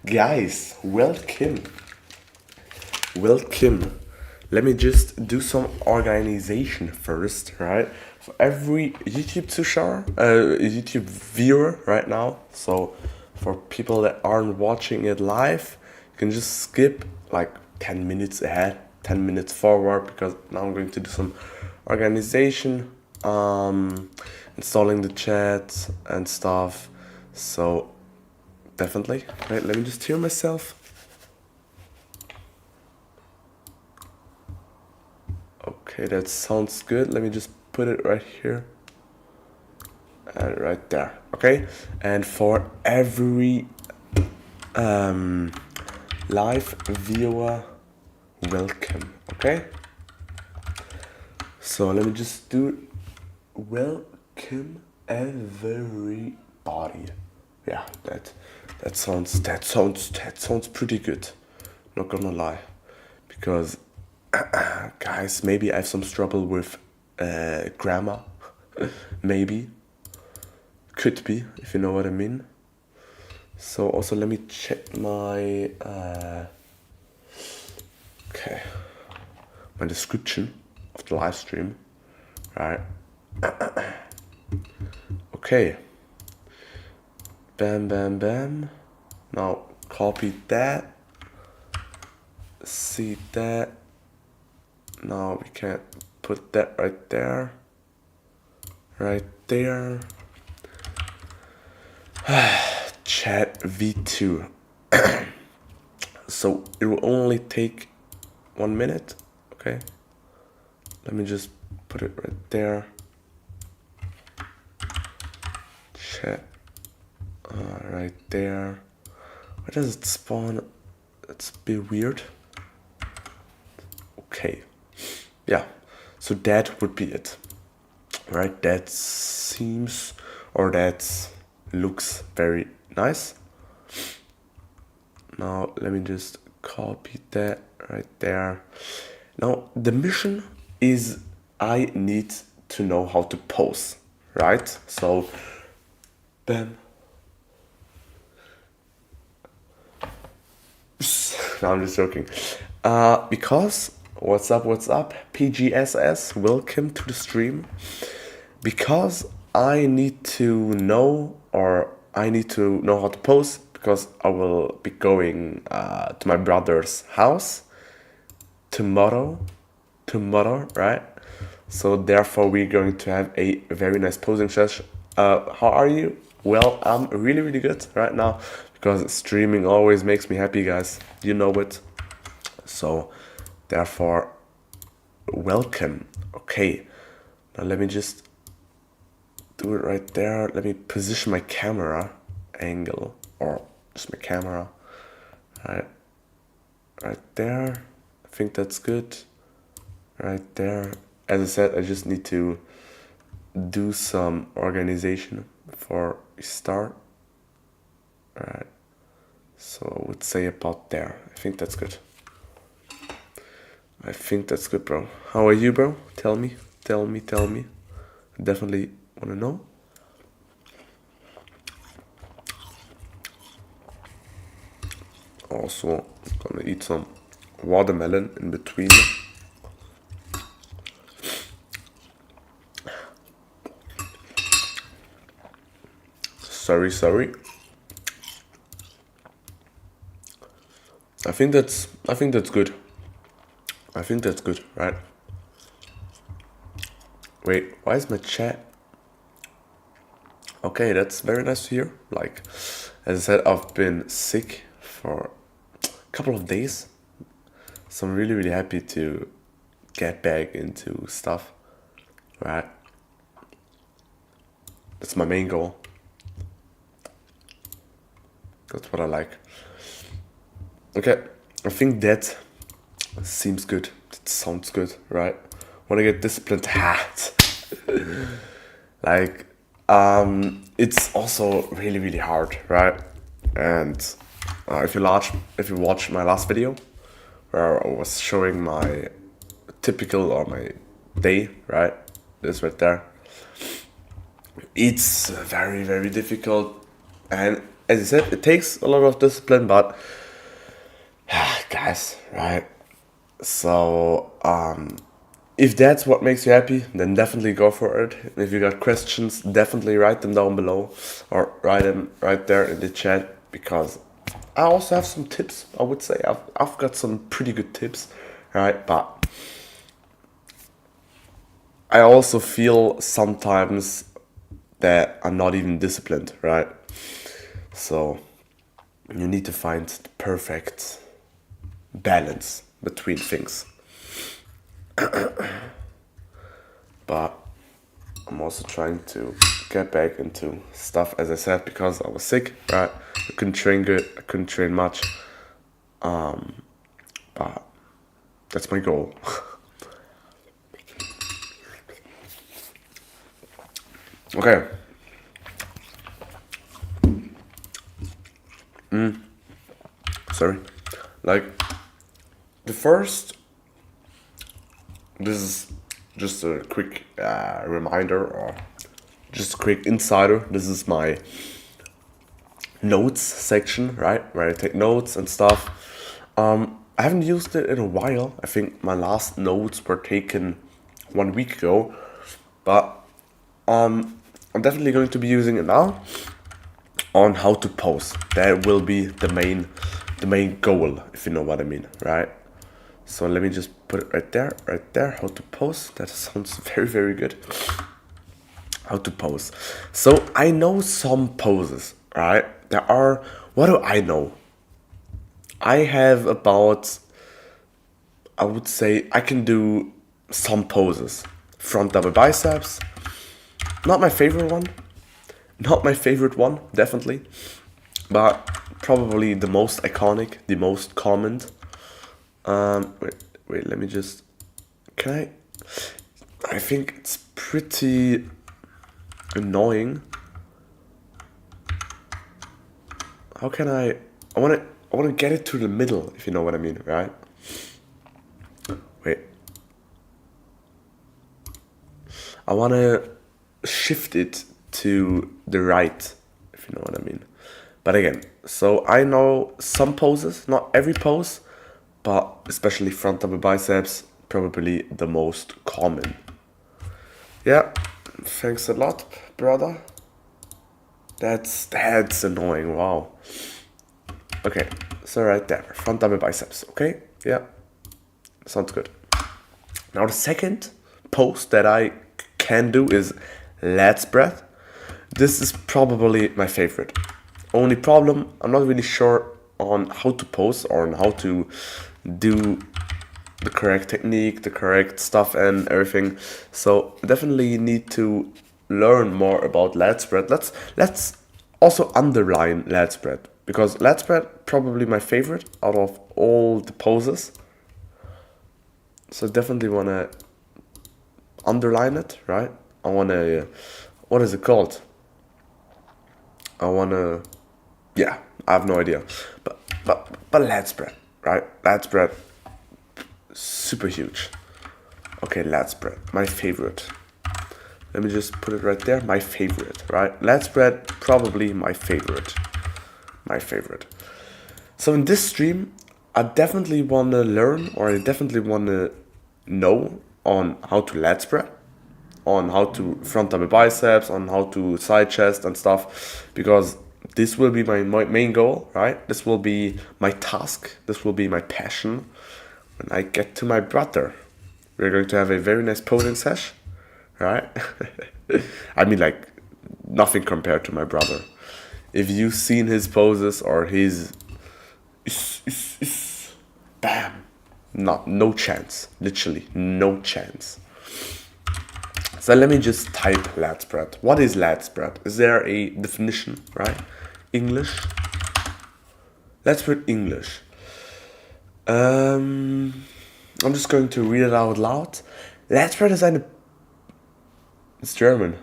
Guys, welcome. Welcome. Let me just do some organization first, right? For every YouTube YouTube viewer right now. So for people that aren't watching it live, you can just skip like 10 minutes ahead, 10 minutes forward, because now I'm going to do some organization, installing the chat and stuff. So definitely, right, let me just hear myself. Okay, that sounds good. Let me just put it right here and right there. Okay, and for every live viewer, welcome. Okay, so let me just do welcome everybody. Yeah, that sounds pretty good. Not gonna lie, because guys, maybe I have some trouble with grammar. Maybe. Could be, if you know what I mean. So also let me check my okay, my description of the live stream. Right. Okay. Bam bam bam. Now copy that. See that. Now we can put that right there. Right there. Chat V2. So it will only take 1 minute. Okay. Let me just put it right there. Chat. Right there. Why does it spawn? It's a bit weird. Okay. Yeah. So that would be it. Right, that seems, or that looks very nice. Now let me just copy that right there. Now the mission is I need to know how to pose, right? So bam. No, I'm just joking. Because what's up? PGSS, welcome to the stream. Because I need to know, or I need to know how to pose, because I will be going to my brother's house tomorrow, right? So therefore we're going to have a very nice posing session. How are you? Well, I'm really good right now, because streaming always makes me happy, guys. You know it. So therefore, welcome. Okay, now let me just do it right there. Let me position my camera angle, or just my camera right there. I think that's good. Right there. As I said, I just need to do some organization before we start. Alright. So I would say about there. I think that's good. Bro. How are you, bro? Tell me. I definitely want to know. Also, gonna eat some watermelon in between. Sorry. I think that's good. I think that's good, right? Wait, why is my chat? Okay, that's very nice to hear. Like, as I said, I've been sick for a couple of days. So I'm really happy to get back into stuff, right? That's my main goal. That's what I like. Okay, I think that seems good. That sounds good, right? Wanna get disciplined? Like, it's also really hard, right? And if you watch my last video, where I was showing my typical, or my day, right? This right there. It's very difficult And as I said, it takes a lot of discipline, but guys, right? So, if that's what makes you happy, then definitely go for it. If you got questions, definitely write them down below or write them right there in the chat, because I also have some tips. I would say I've got some pretty good tips, right? But I also feel sometimes that I'm not even disciplined, right? So you need to find the perfect balance between things. But I'm also trying to get back into stuff, as I said, because I was sick, right? I couldn't train good, I couldn't train much. But that's my goal. Okay. Sorry. Like, the first, this is just a quick reminder, or just a quick insider. This is my notes section, right? Where I take notes and stuff. I haven't used it in a while. I think my last notes were taken 1 week ago. But I'm definitely going to be using it now on how to pose. That will be the main goal, if you know what I mean, right? So let me just put it right there, how to pose. That sounds very, very good. How to pose. So I know some poses, right? What do I know? I have about, I would say I can do some poses. Front double biceps, not my favorite one. Not my favorite one, definitely. But probably the most iconic, the most common. Wait, let me just... Can I think it's pretty annoying. How can I wanna get it to the middle, if you know what I mean, right? Wait. I wanna shift it to the right, if you know what I mean. But again, so I know some poses, not every pose, but especially front double biceps, probably the most common. Yeah, thanks a lot, brother. That's annoying, wow. Okay, so right there, front double biceps, okay? Yeah, sounds good. Now the second pose that I can do is lat spread. This is probably my favorite. Only problem, I'm not really sure on how to pose or on how to do the correct technique, the correct stuff and everything. So definitely need to learn more about lat spread. Let's also underline lat spread, because lat spread probably my favorite out of all the poses. So definitely wanna underline it, right? I wanna, what is it called? Yeah, I have no idea. But lat spread, right? Lat spread, super huge. Okay, lat spread, my favorite. Let me just put it right there, my favorite, right? Lat spread, probably my favorite. My favorite. So in this stream, I definitely want to learn, or I definitely want to know on how to lat spread, on how to front double biceps, on how to side chest and stuff, because this will be my main goal, right? This will be my task. This will be my passion when I get to my brother. We're going to have a very nice posing sesh, right? I mean, like, nothing compared to my brother. If you've seen his poses or his bam, no chance, literally no chance. So let me just type lat spread. What is lat spread? Is there a definition, right? English. Lat spread English. I'm just going to read it out loud. Lat spread is it's German.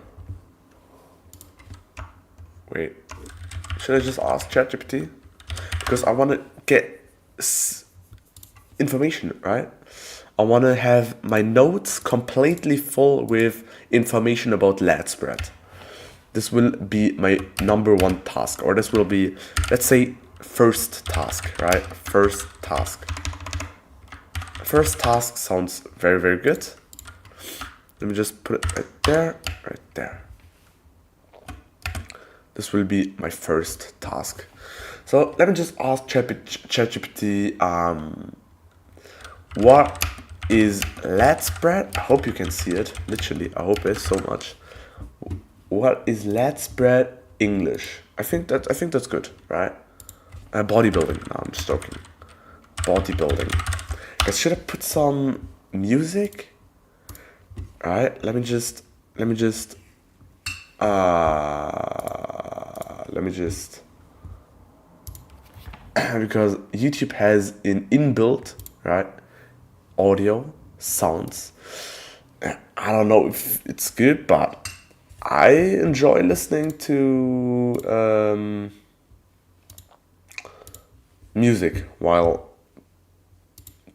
Wait, should I just ask ChatGPT? Because I want to get information, right? I want to have my notes completely full with information about lat spread. this will be my number one task, or this will be, let's say, first task, right? First task. First task sounds very, very good. Let me just put it right there, right there. This will be my first task. So let me just ask ChatGPT, what is lat spread? I hope you can see it. Literally, I hope it so much. What is lat spread English? I think that's good, right? Bodybuilding. No, I'm just joking. Bodybuilding. Guys, should I put some music? All right. Let me just. Because YouTube has an inbuilt, right, audio sounds. I don't know if it's good, but I enjoy listening to music while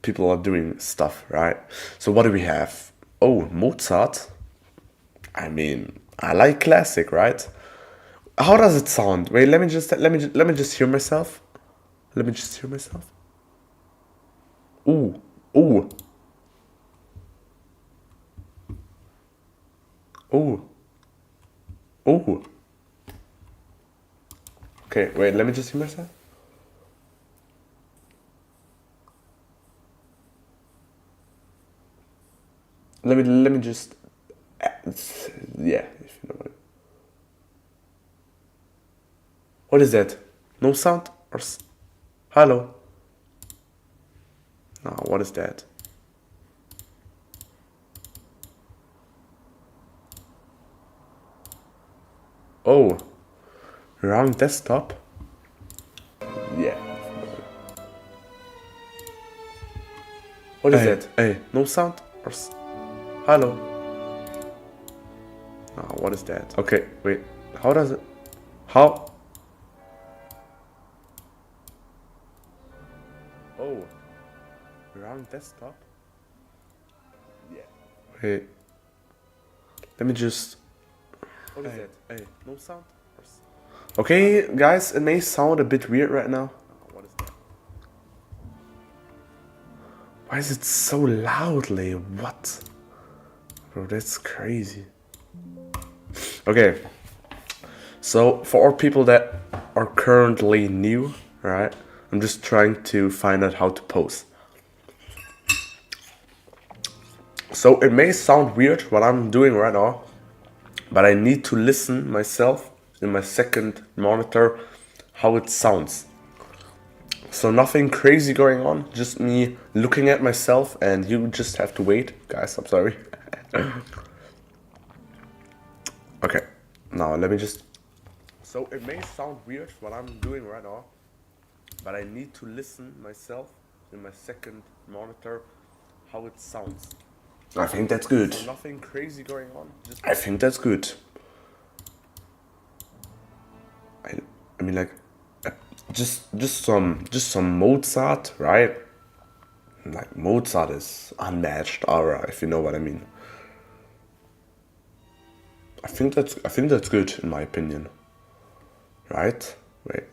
people are doing stuff, right? So what do we have? Oh, Mozart. I mean, I like classic, right? How does it sound? Wait, let me just hear myself. Let me just hear myself. Ooh, ooh, ooh, ooh. Okay, wait, let me just hear myself. Let me just, yeah, if you know what. What is that? No sound or hello? No, what is that? Oh, wrong desktop. Yeah. What is that? Hey, no sound or hello? No, what is that? Okay, wait. How does it? How? Oh, wrong desktop. Yeah. Wait. Let me just. What is that? Hey, no sound. Okay, guys, it may sound a bit weird right now. What is that? Why is it so loudly? What? Bro, that's crazy. Okay. So, for all people that are currently new, right? I'm just trying to find out how to pose. So, it may sound weird what I'm doing right now, but I need to listen myself in my second monitor how it sounds. So nothing crazy going on, just me looking at myself, and you just have to wait. Guys, I'm sorry. Okay, now let me just... So it may sound weird what I'm doing right now, but I need to listen myself in my second monitor how it sounds. I think that's good. So nothing crazy going on. I think that's good. I mean, like, just some Mozart, right? Like, Mozart is unmatched aura, if you know what I mean. I think that's good in my opinion. Right? Wait.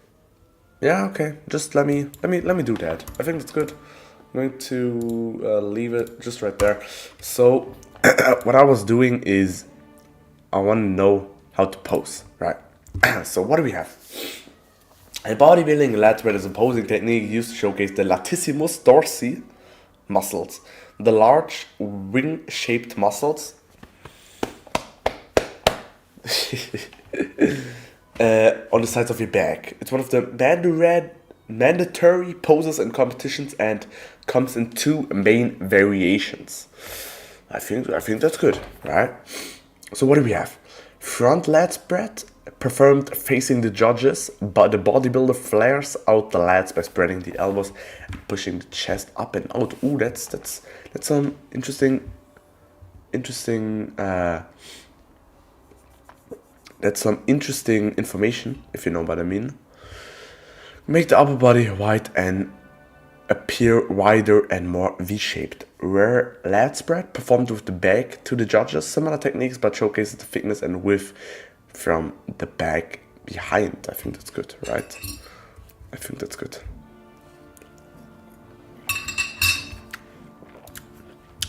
Yeah, okay. Just let me do that. I think that's good. I'm going to leave it just right there. So what I was doing is I want to know how to pose, right? So what do we have? A bodybuilding lat spread is a posing technique used to showcase the latissimus dorsi muscles, the large wing-shaped muscles on the sides of your back. It's one of the mandatory poses in competitions and comes in two main variations. I think that's good, right? So what do we have? Front lat spread performed facing the judges, but the bodybuilder flares out the lats by spreading the elbows and pushing the chest up and out. Ooh, that's some interesting that's some interesting information, if you know what I mean. Make the upper body wide and appear wider and more V-shaped. Rear lat spread performed with the back to the judges. Similar techniques, but showcases the thickness and width from the back behind. I think that's good, right? I think that's good.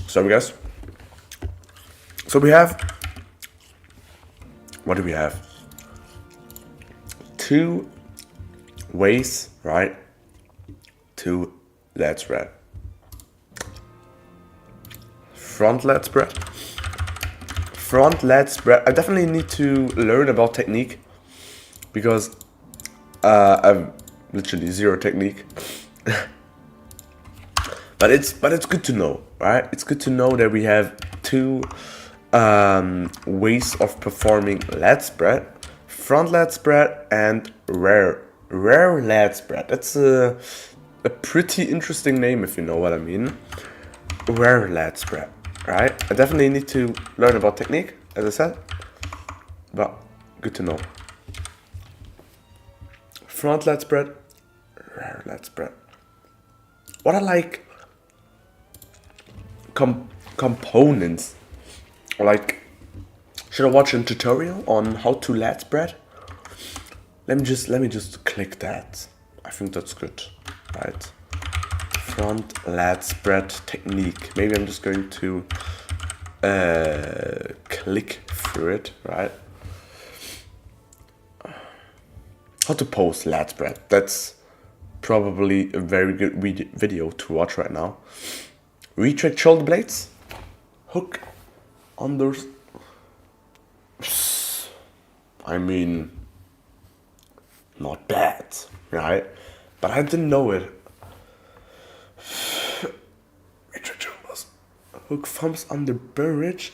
So guys, so we have, what do we have? 2 ways, right, to lat spread. Front lat spread. Front lat spread. I definitely need to learn about technique because I've literally 0 technique. But it's good to know, right? It's good to know that we have 2 ways of performing lat spread: front lat spread and rear lat spread. That's a pretty interesting name, if you know what I mean. Rear lat spread, right? I definitely need to learn about technique, as I said, but good to know. Front lat spread, rear lat spread. What are like components? Or like, should I watch a tutorial on how to lat spread? Let me just click that. I think that's good, right? Front lat spread technique. Maybe I'm just going to click through it, right? How to pose lat spread. That's probably a very good video to watch right now. Retract shoulder blades. Hook under. I mean, not bad, right? But I didn't know it. Retract shoulders. Hook thumbs under bridge.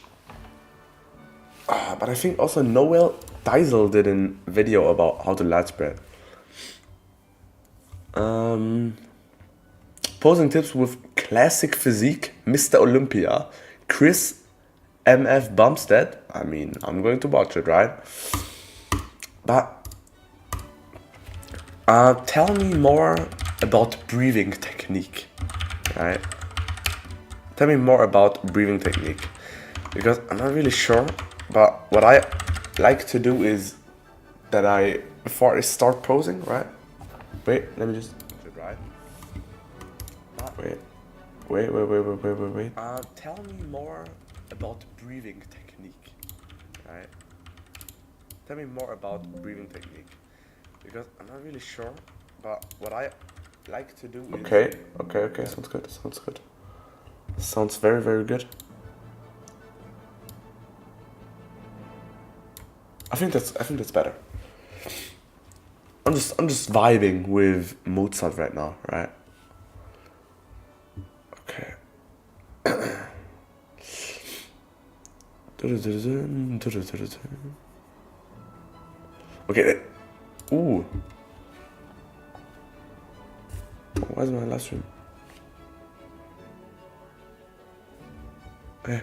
But I think also Noel Diesel did a video about how to lat spread. Posing tips with classic physique, Mr. Olympia, Chris MF Bumstead. I mean, I'm going to watch it, right? But tell me more about breathing technique, right? Tell me more about breathing technique, because I'm not really sure. But what I like to do is that before I start posing, right? Wait, let me just, right? Wait. Tell me more about breathing technique, right? Tell me more about breathing technique, because I'm not really sure. But what I like to do is... Okay. Sounds good. Sounds very, very good. I think that's better. I'm just vibing with Mozart right now, right? Okay. Okay. Ooh. Where's my live stream? Hey.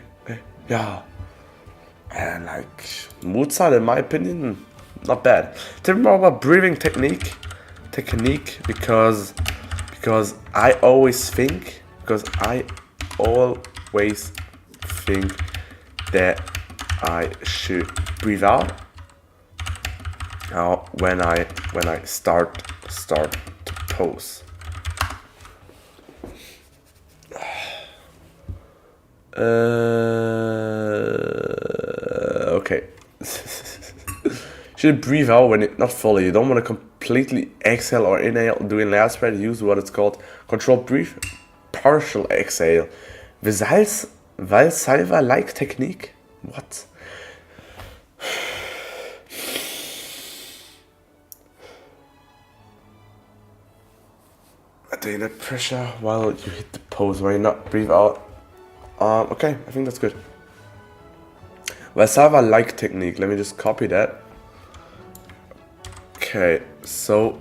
Yeah. And like Mozart, in my opinion, not bad. Tell me more about breathing technique, because I always think that I should breathe out when I start to pose. Okay. Should breathe out when it not fully. You don't want to completely exhale or inhale doing lat spread. Use what it's called controlled breathe, partial exhale. Valsalva-like technique. What? Attain that pressure while you hit the pose, where you not breathe out. Okay, I think that's good. Valsalva-like technique. Let me just copy that. Okay, so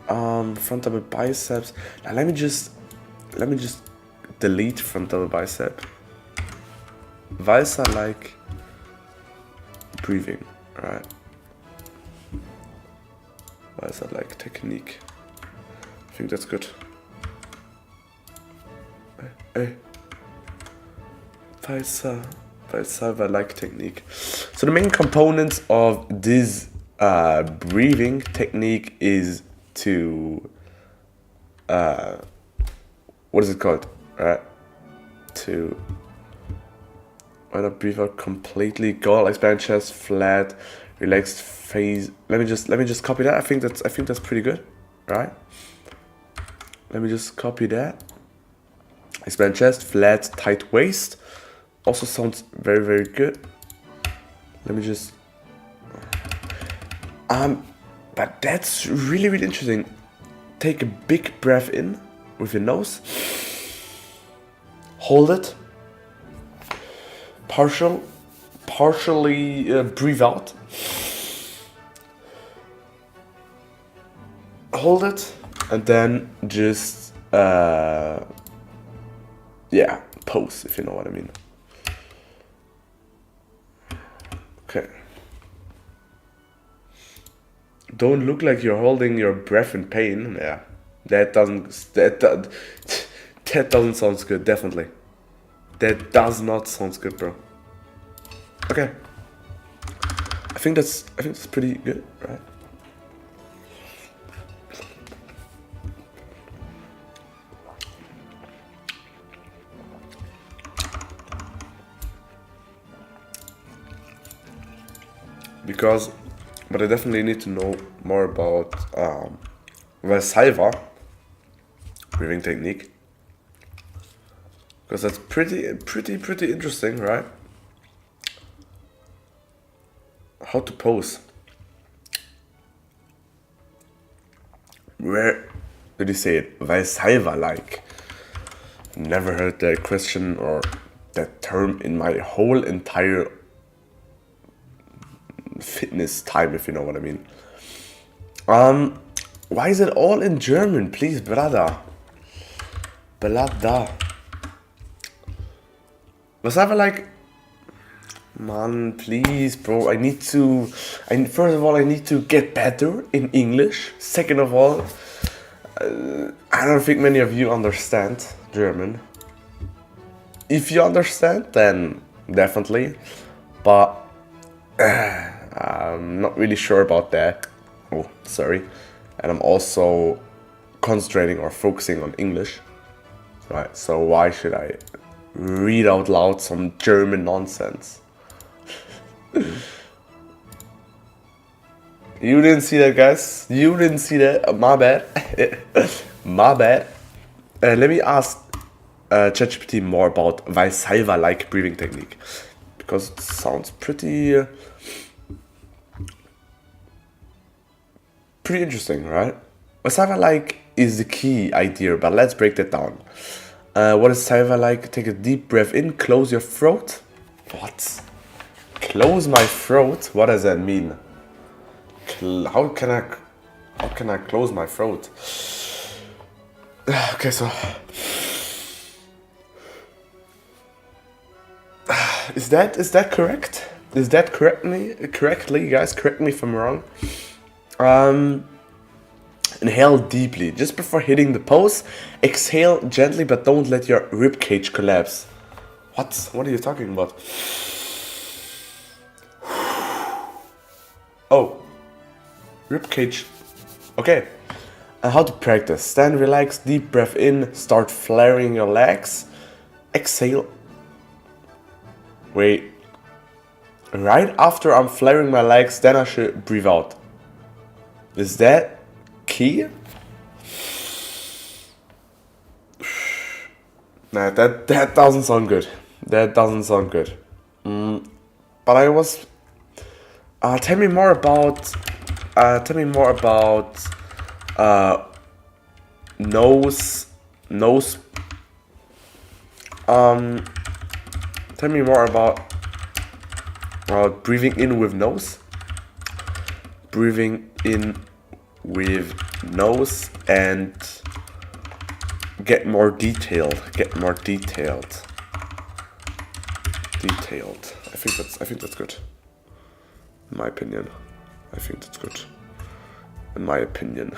front double biceps. Now let me just delete front double bicep. Valsa-like breathing, right? Valsa-like technique. I think that's good. Hey. Valsalva-like technique. So the main components of this breathing technique is to what is it called? To why not breathe out completely? Go expand chest, flat, relaxed face. Let me just copy that. I think that's pretty good, right? Let me just copy that. Expand chest, flat, tight waist. Also sounds very, very good. Let me just but that's really, really interesting. Take a big breath in with your nose. Hold it. Partially breathe out. Hold it, and then just pose, if you know what I mean. Okay. Don't look like you're holding your breath in pain. Yeah, that doesn't sound good. Definitely, that does not sound good, bro. Okay, I think that's pretty good, right? But I definitely need to know more about Valsalva breathing technique, because that's pretty interesting, right? How to pose. Where did you say it? Valsalva-like. Never heard that question or that term in my whole entire fitness time, if you know what I mean. Why is it all in German, please, brother? Was ever like, man, please, bro. First of all, I need to get better in English. Second of all, I don't think many of you understand German. If you understand, then definitely. But I'm not really sure about that. Oh, sorry. And I'm also concentrating or focusing on English. Right, so why should I read out loud some German nonsense? You didn't see that, guys. You didn't see that. My bad. My bad. Let me ask ChatGPT more about Valsalva-like breathing technique, because it sounds pretty interesting, right? Valsalva-like is the key idea, but let's break that down. What is Valsalva-like? Take a deep breath in, close your throat. What? Close my throat? What does that mean? How can I close my throat? Okay, so is that correct? Is that correctly, guys? Correct me if I'm wrong. Inhale deeply just before hitting the pose. Exhale gently, but don't let your rib cage collapse. What are you talking about? Oh, rib cage. Okay. How to practice? Stand, relax, deep breath in. Start flaring your legs. Exhale. Wait. Right after I'm flaring my legs, then I should breathe out. Is that key? Nah, that doesn't sound good. That doesn't sound good. But I was. Tell me more about. Nose. Tell me more about breathing in with nose. Breathing in with nose and get more detailed. I think that's good. In my opinion. I think that's good. In my opinion.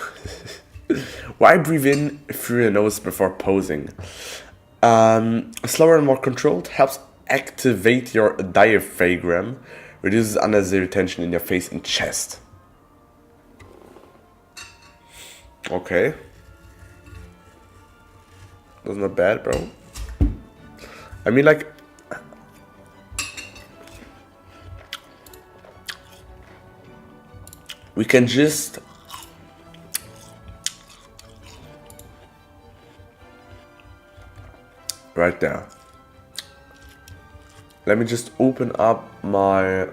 Why breathe in through your nose before posing? Slower and more controlled helps activate your diaphragm, reduces unnecessary tension in your face and chest. Okay. That's not bad, bro. I mean, like, we can just right there. Let me just open up my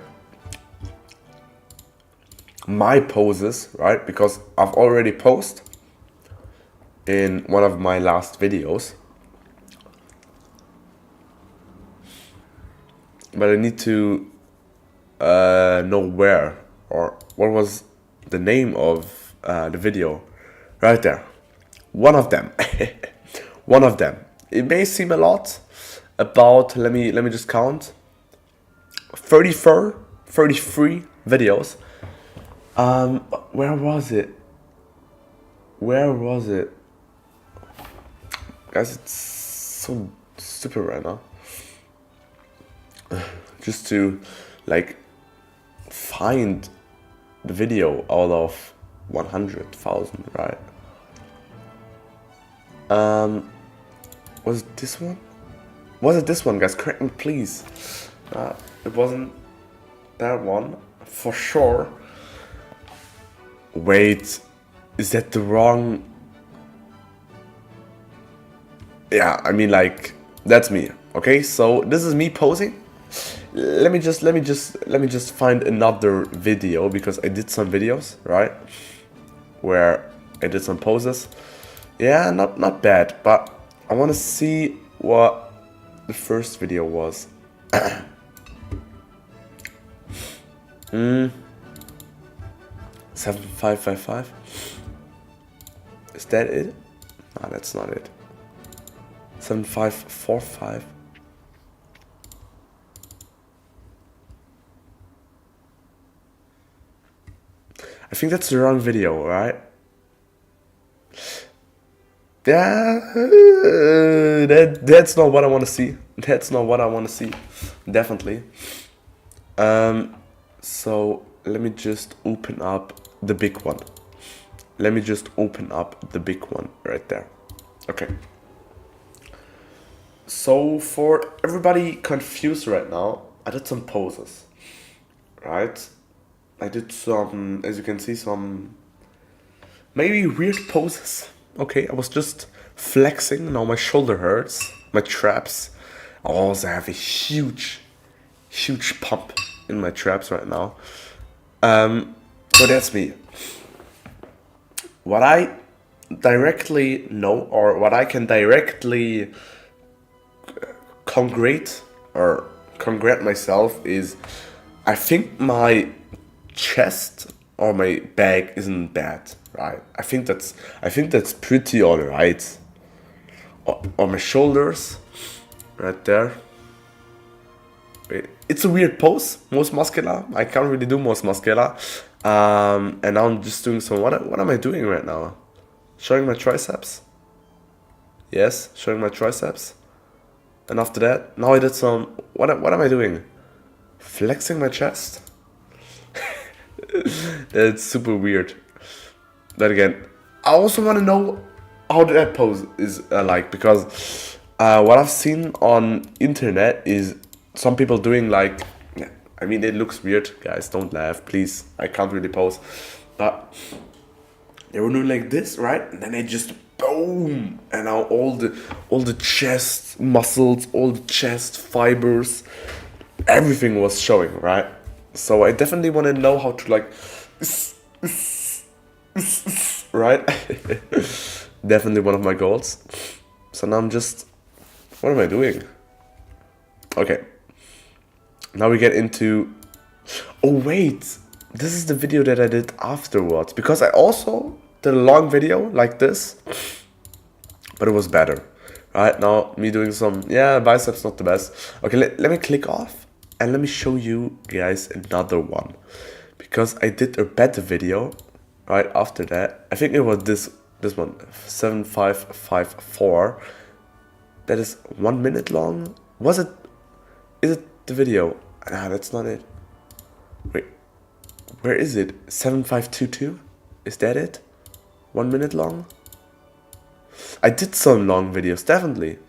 poses, right? Because I've already posted in one of my last videos, but I need to know where or what was the name of the video. Right there, one of them. One of them. It may seem a lot, about, let me just count, 33 videos. Where was it? Guys, it's so stupid right now. Just to like find the video out of 100,000, right? Was it this one? Was it this one, guys? Correct me, please. It wasn't that one for sure. Wait, is that the wrong? Yeah, I mean, like, that's me. Okay, so this is me posing. Let me just find another video, because I did some videos, right, where I did some poses. Yeah, not bad, but I want to see what the first video was. 7555. Is that it? No, that's not it. 7545. I think that's the wrong video, right? Yeah, that's not what I want to see. That's not what I want to see. Definitely. So let me just open up the big one. Let me just open up the big one right there. Okay. So for everybody confused right now, I did some poses, right? I did some, as you can see, some maybe weird poses. Okay, I was just flexing. Now my shoulder hurts, my traps. I also have a huge pump in my traps right now. So that's me. What I directly know, or what I can directly congratulate myself is, I think my chest or my back isn't bad, right? I think that's pretty alright. Or my shoulders, right there. It's a weird pose, most muscular. I can't really do most muscular. And now I'm just doing some. What am I doing right now? Showing my triceps. Yes, showing my triceps. And after that, now I did some. What am I doing? Flexing my chest. That's super weird. But again, I also want to know how that pose is like, because what I've seen on internet is some people doing like, I mean, it looks weird, guys, don't laugh, please. I can't really pose, but they were doing like this, right? And then they just boom, and now all the chest muscles, all the chest fibers, everything was showing, right? So I definitely want to know how to like, right? Definitely one of my goals. So now I'm just, what am I doing? Okay. Now we get into, oh wait, this is the video that I did afterwards, because I also did a long video like this, but it was better. Right, now me doing some, biceps not the best. Okay, let me click off and let me show you guys another one, because I did a better video right after that. I think it was this one, 7554. That is 1 minute long. Was it Is it the video? Nah, that's not it. Wait, where is it? 7522? Is that it? 1 minute long? I did some long videos, definitely.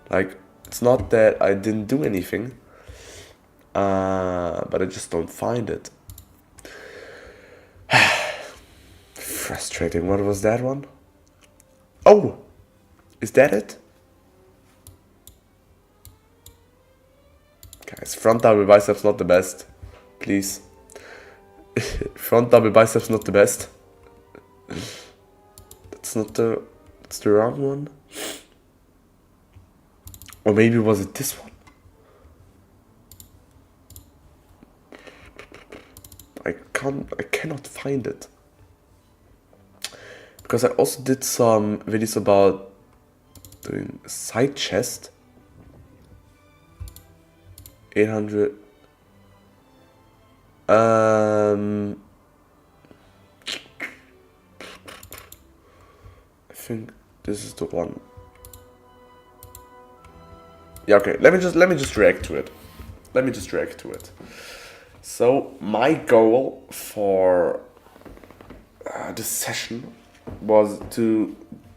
Like, it's not that I didn't do anything, but I just don't find it. Frustrating. What was that one? Oh, is that it? Guys, front double biceps not the best. Please. Front double biceps not the best. That's not the... That's the wrong one. Or maybe was it this one? I cannot find it. Because I also did some videos about doing side chest. 800. I think this is the one. Yeah, okay. Let me just react to it. So my goal for this session was to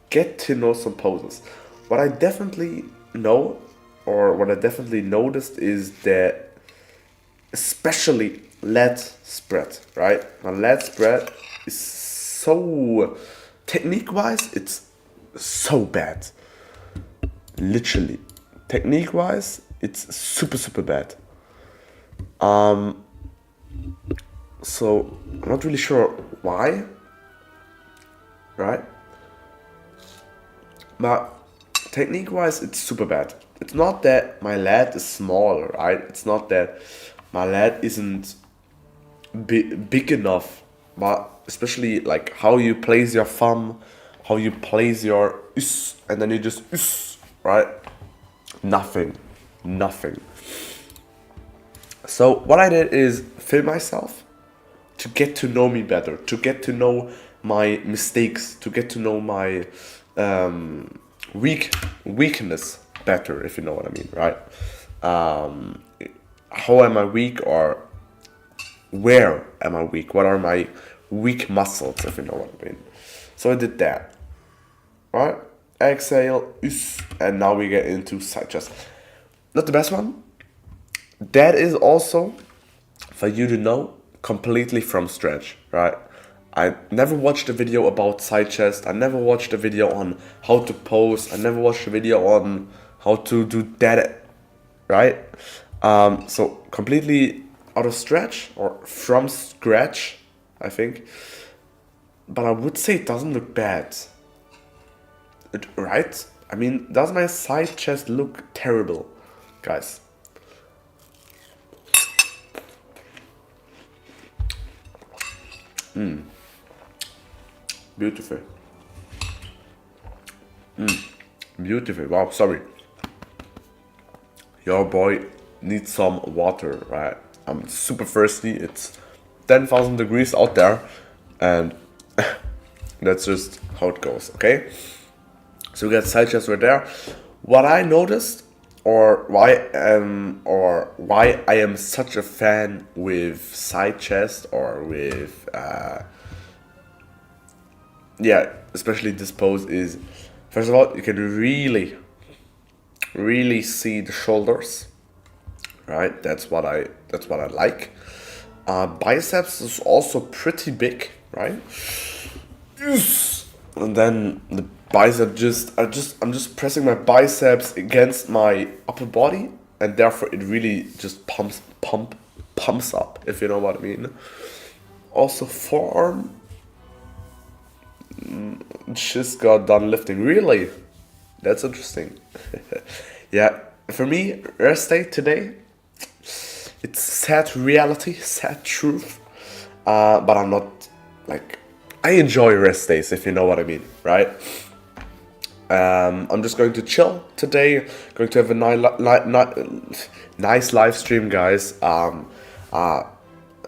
get to know some poses. What I definitely know, or what I definitely noticed, is that especially lat spread, right? My lat spread is so, technique-wise, it's so bad. Literally. Technique-wise, it's super bad. So I'm not really sure why, right? But technique-wise, it's super bad. It's not that my lat is small, right? It's not that my lat isn't big enough, but especially like how you place your thumb, how you place your and then you just right? Nothing. So what I did is film myself to get to know me better, to get to know my mistakes, to get to know my weakness better, if you know what I mean, right? How am I weak, or where am I weak? What are my weak muscles, if you know what I mean? So I did that, right? Exhale, and now we get into side chest. Not the best one. That is also, for you to know, completely from scratch, right? I never watched a video about side chest. I never watched a video on how to pose. I never watched a video on how to do that, right? So completely out of stretch, or from scratch, I think. But I would say it doesn't look bad. Right? I mean, does my side chest look terrible, guys? Beautiful. Beautiful. Wow, sorry. Your boy needs some water, right? I'm super thirsty. It's 10,000 degrees out there, and that's just how it goes, okay? So we got side chest right there. What I noticed, or why I am such a fan with side chest, or with especially this pose, is first of all, you can really see the shoulders, right? That's what I like. Biceps is also pretty big, right? And then the bicep I'm just pressing my biceps against my upper body, and therefore it really just pumps up, if you know what I mean. Also forearm, just got done lifting. Really? That's interesting. Yeah, for me, rest day today, it's sad reality, sad truth. But I'm not, like, I enjoy rest days, if you know what I mean, right? I'm just going to chill today. Going to have a nice live stream, guys.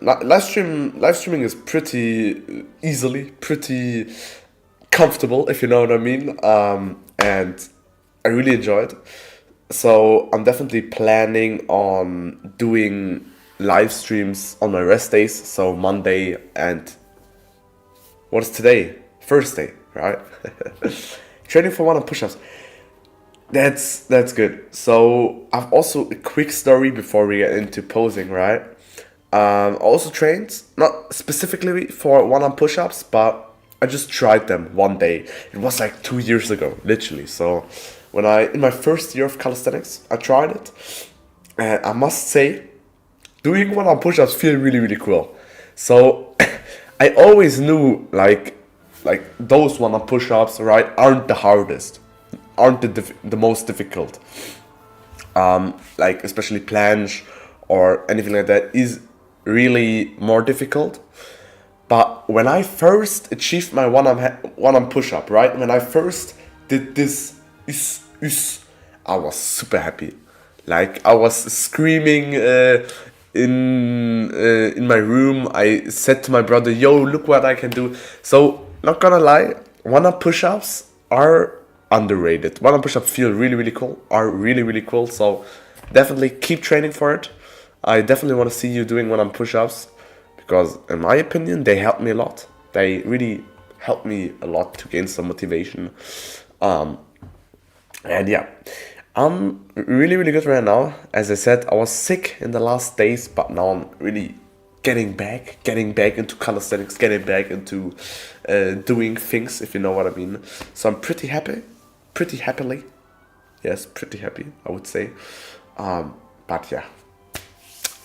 Live streaming is pretty easily, pretty comfortable, if you know what I mean. And I really enjoy it. So I'm definitely planning on doing live streams on my rest days. So Monday and what is today? Thursday, right? Training for 1 on push-ups. That's good. So I've also a quick story before we get into posing, right? I also trained not specifically for 1 on push-ups, but I just tried them one day. It was like 2 years ago, literally. So when I in my first year of calisthenics, I tried it, and I must say, doing 1 on push-ups feel really cool. So I always knew like those 1 on push-ups, right, aren't the hardest, aren't the most difficult. Like especially planche or anything like that is really more difficult. But when I first achieved my 1 on push-up, right, when I first did this, I was super happy. Like I was screaming in my room. I said to my brother, "Yo, look what I can do!" So not gonna lie, 1 on push-ups are underrated. 1 on push-ups feel really cool. Are really cool. So definitely keep training for it. I definitely want to see you doing 1 on push-ups because, in my opinion, they help me a lot. They really help me a lot to gain some motivation. And yeah, I'm really good right now. As I said, I was sick in the last days, but now I'm really getting back into calisthenics, getting back into doing things, if you know what I mean. So I'm pretty happily. Yes, pretty happy, I would say. But yeah,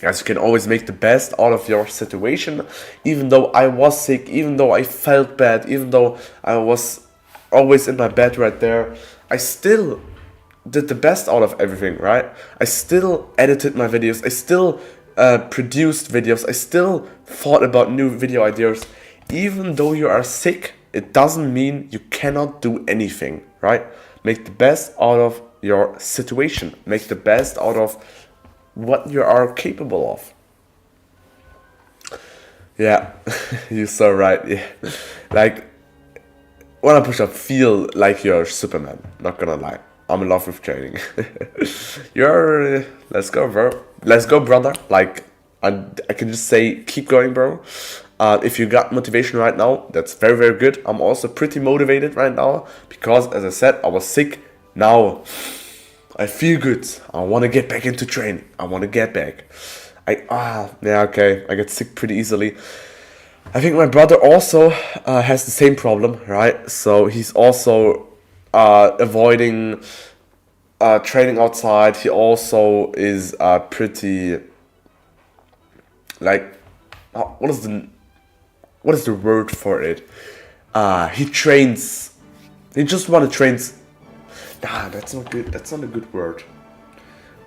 guys, you can always make the best out of your situation. Even though I was sick, even though I felt bad, even though I was always in my bed right there, I still did the best out of everything, right? I still edited my videos. I still produced videos. I still thought about new video ideas. Even though you are sick, it doesn't mean you cannot do anything, right? Make the best out of your situation. Make the best out of what you are capable of. Yeah, you're so right. Yeah, like when I push up, feel like you're Superman. Not gonna lie, I'm in love with training. You're let's go, bro. Let's go, brother. Like I can just say, keep going, bro. If you got motivation right now, that's very good. I'm also pretty motivated right now because, as I said, I was sick. Now I feel good. I want to get back into training. I want to get back. Yeah, okay. I get sick pretty easily. I think my brother also has the same problem, right? So he's also avoiding training outside. He also is pretty like what is the word for it? He trains. He just want to train. Nah, that's not good. That's not a good word.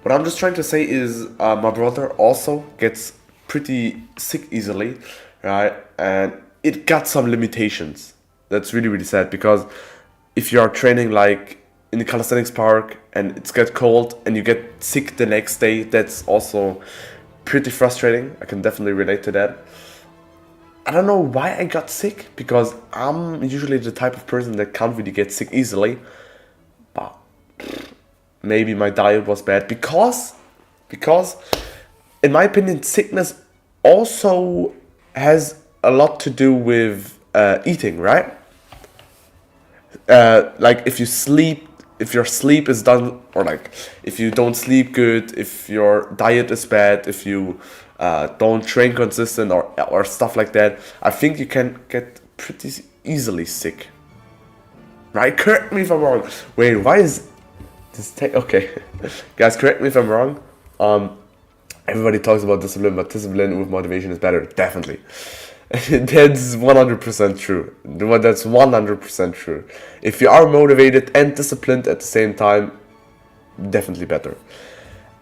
What I'm just trying to say is my brother also gets pretty sick easily, right? And it got some limitations. That's really sad because if you are training like in the calisthenics park and it's get cold and you get sick the next day, that's also pretty frustrating. I can definitely relate to that. I don't know why I got sick because I'm usually the type of person that can't really get sick easily. But maybe my diet was bad because in my opinion sickness also has a lot to do with eating, right? Like if your sleep is done, or like if you don't sleep good, if your diet is bad, if you don't train consistent or stuff like that, I think you can get pretty easily sick, right? Correct me if I'm wrong. Wait, why is okay, guys, correct me if I'm wrong. Everybody talks about discipline, but discipline with motivation is better. Definitely, that's 100% true. That's 100% true. If you are motivated and disciplined at the same time, definitely better.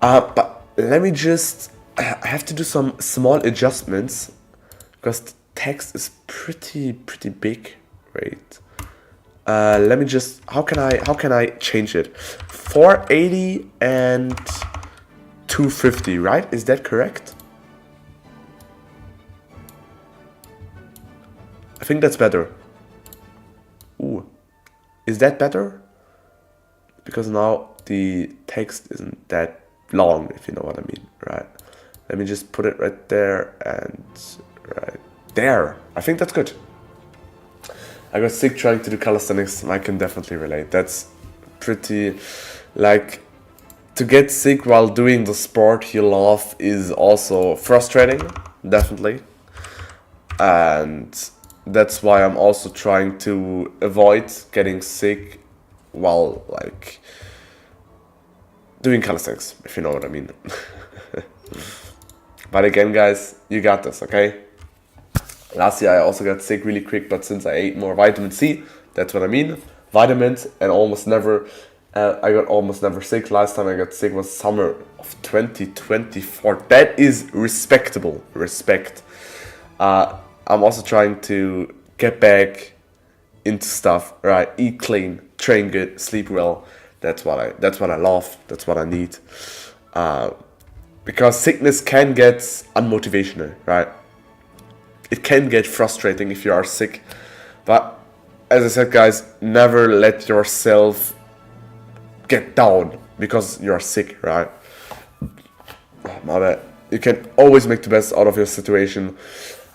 But let me just. I have to do some small adjustments because the text is pretty big. Wait. Let me just. How can I change it? 480 and 250, right? Is that correct? I think that's better. Ooh, is that better? because now the text isn't that long, if you know what I mean, right? Let me just put it right there and right there. I think that's good. I got sick trying to do calisthenics. I can definitely relate. That's pretty, like, to get sick while doing the sport you love is also frustrating, definitely. And that's why I'm also trying to avoid getting sick while, like, doing calisthenics, if you know what I mean. But again, guys, you got this, okay? Last year I also got sick really quick, but since I ate more vitamin C, that's what I mean. Vitamins, and almost never, I got almost never sick. Last time I got sick was summer of 2024. That is respectable, respect. I'm also trying to get back into stuff, right? Eat clean, train good, sleep well. That's what I love. That's what I need. Because sickness can get unmotivational, right? It can get frustrating if you are sick, but as I said, guys, never let yourself get down because you're sick, right? My bad. You can always make the best out of your situation.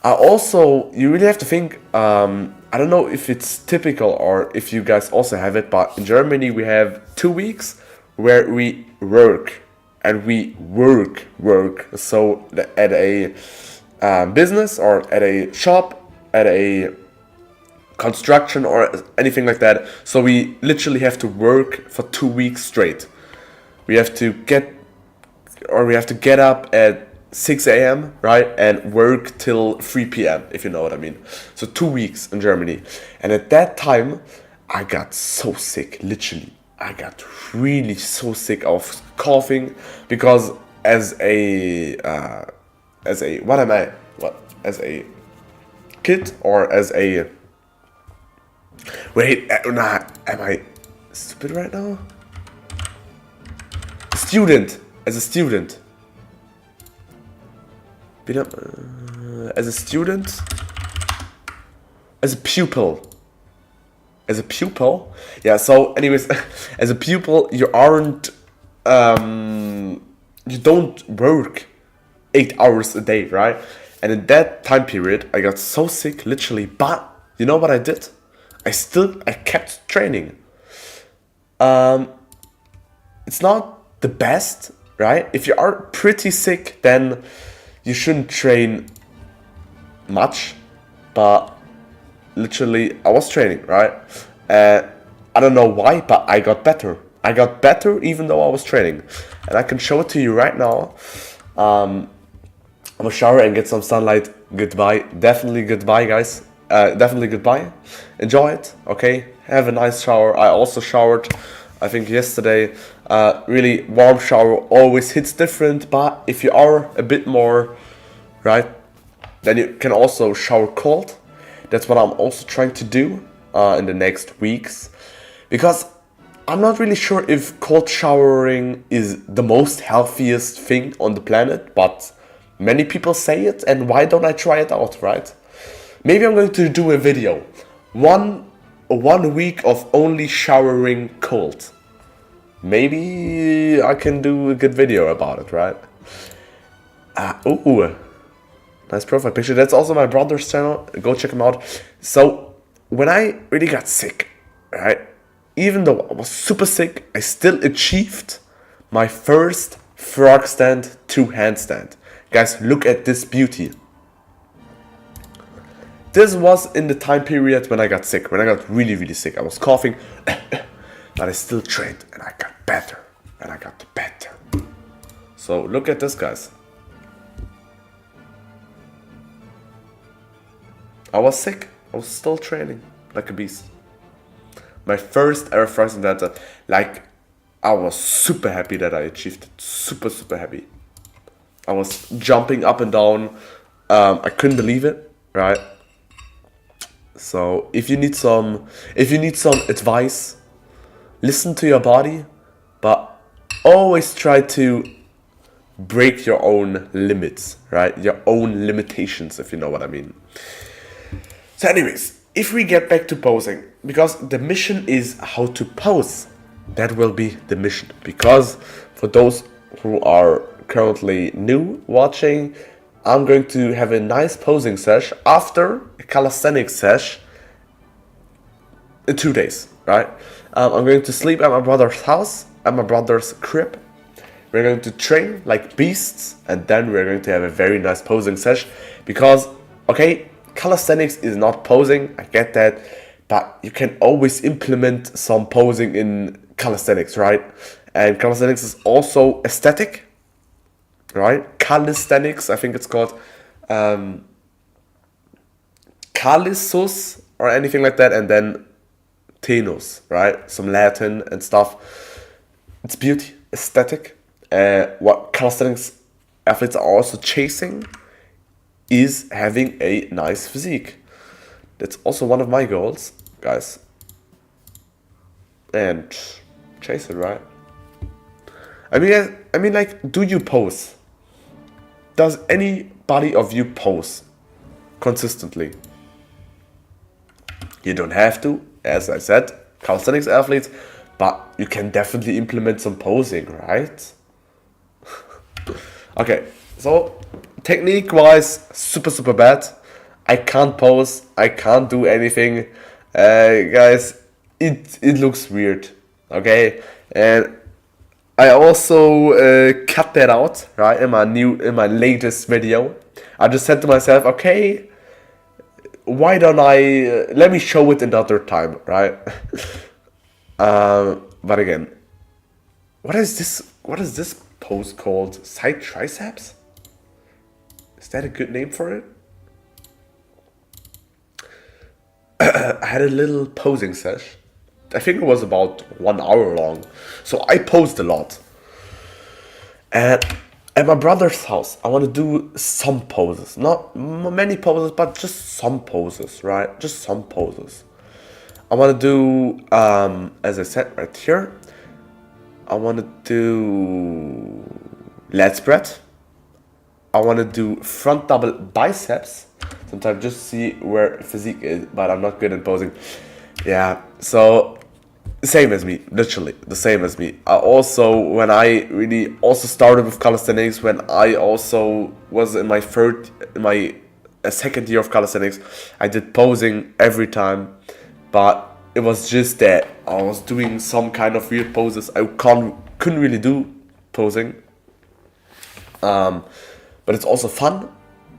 Also, you really have to think, I don't know if it's typical or if you guys also have it, but in Germany we have 2 weeks where we work, and we work. So at a business or at a shop, at a construction or anything like that. So we literally have to work for 2 weeks straight. We have to get up at 6 a.m., right, and work till 3 p.m., if you know what I mean. So 2 weeks in Germany. And at that time, I got so sick, literally. I got really so sick. I was coughing because as a kid or as a, wait, nah, am I stupid right now? Student, as a student. As a student, as a pupil. As a pupil? Yeah, so anyways, as a pupil, you aren't, you don't work 8 hours a day, right? And in that time period, I got so sick, literally, but you know what I did? I kept training. It's not the best, right? If you are pretty sick, then you shouldn't train much, but literally I was training, right? I don't know why, but I got better. I got better even though I was training. And I can show it to you right now. I'm gonna shower and get some sunlight. Goodbye. Definitely goodbye, guys. Definitely goodbye. Enjoy it, okay? Have a nice shower. I also showered, I think yesterday. Really warm shower always hits different, but if you are a bit more, right, then you can also shower cold. That's what I'm also trying to do in the next weeks, because I'm not really sure if cold showering is the most healthiest thing on the planet, but many people say it, and why don't I try it out, right? Maybe I'm going to do a video, one week of only showering cold. Maybe I can do a good video about it, right? Ooh, nice profile picture. That's also my brother's channel. Go check him out. So when I really got sick, right, even though I was super sick, I still achieved my first frog stand to handstand. Guys, look at this beauty. This was in the time period when I got sick, when I got really, really sick. I was coughing, but I still trained and I got better. And I got better. So look at this, guys. I was sick. I was still training like a beast. My first ever frog stand that, like, I was super happy that I achieved it. Super, super happy. I was jumping up and down. I couldn't believe it, right? So if you need some advice, listen to your body, but always try to break your own limits, right? Your own limitations, if you know what I mean. So anyways, if we get back to posing, because the mission is how to pose, That will be the mission. Because for those who are currently new watching, I'm going to have a nice posing sesh after a calisthenics sesh in 2 days, right? I'm going to sleep at my brother's house, at my brother's crib. We're going to train like beasts, and then we're going to have a very nice posing sesh. Because, okay, calisthenics is not posing, I get that, but you can always implement some posing in calisthenics, right? And calisthenics is also aesthetic, right? Calisthenics, I think it's called calissus or anything like that, and then tenus, right? Some Latin and stuff. It's beauty, aesthetic. What calisthenics athletes are also chasing is having a nice physique. That's also one of my goals, guys. And chase it, right? I mean, like, do you pose? Does anybody of you pose consistently? You don't have to, as I said, calisthenics athletes, but you can definitely implement some posing, right? Okay, so technique-wise, super bad. I can't pose, I can't do anything. Guys, it looks weird, okay? And I also cut that out, right, in my latest video. I just said to myself, okay, why don't I let me show it another time, right? But again, what is this pose called? Side triceps? Is that a good name for it? I had a little posing sesh. I think it was about 1 hour long. So I posed a lot. And at my brother's house, I want to do some poses. Not many poses, but just some poses, right? Just some poses. I want to do, as I said right here, I want to do lat spread. I want to do front double biceps. Sometimes just see where physique is, but I'm not good at posing. Yeah, so same as me, literally the same as me. I also, when I really also started with calisthenics, when I also was in my second year of calisthenics, I did posing every time, but it was just that I was doing some kind of weird poses. I couldn't really do posing. But it's also fun,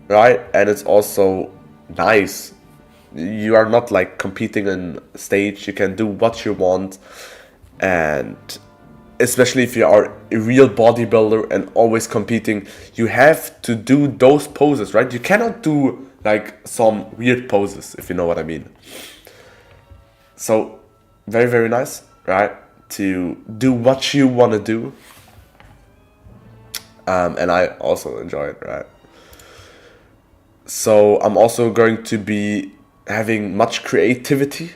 right? And it's also nice. You are not like competing on stage. You can do what you want. And especially if you are a real bodybuilder and always competing, you have to do those poses, right? You cannot do like some weird poses, if you know what I mean. So very nice, right? To do what you want to do. And I also enjoy it, right? So I'm also going to be having much creativity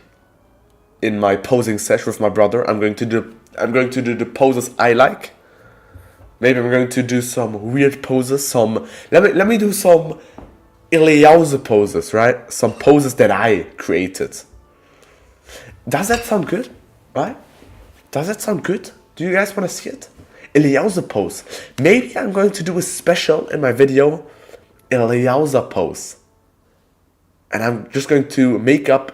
in my posing session with my brother. I'm going to do the poses I like. Maybe I'm going to do some weird poses. Let me do some Ileauza poses, right? Some poses that I created. Does that sound good, right? Does that sound good? Do you guys want to see it? Ileauza pose. Maybe I'm going to do a special in my video, Ileauza pose. And I'm just going to make up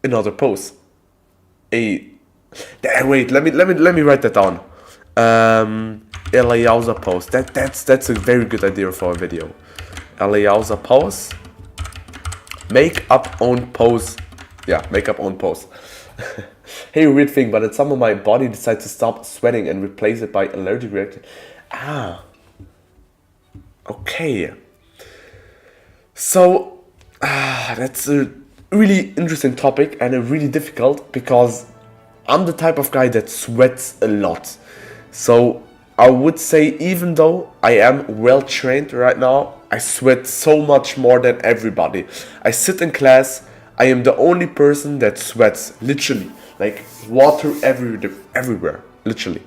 another pose. Wait, let me write that down. Ileauza pose. That's a very good idea for a video. Ileauza pose. Make up own pose. Yeah, make up own pose. Hey, weird thing, but at some of my body decides to stop sweating and replace it by allergic reaction. Okay. So, that's a really interesting topic and a really difficult, because I'm the type of guy that sweats a lot. So, I would say even though I am well trained right now, I sweat so much more than everybody. I sit in class, I am the only person that sweats, literally. Like water everywhere, literally.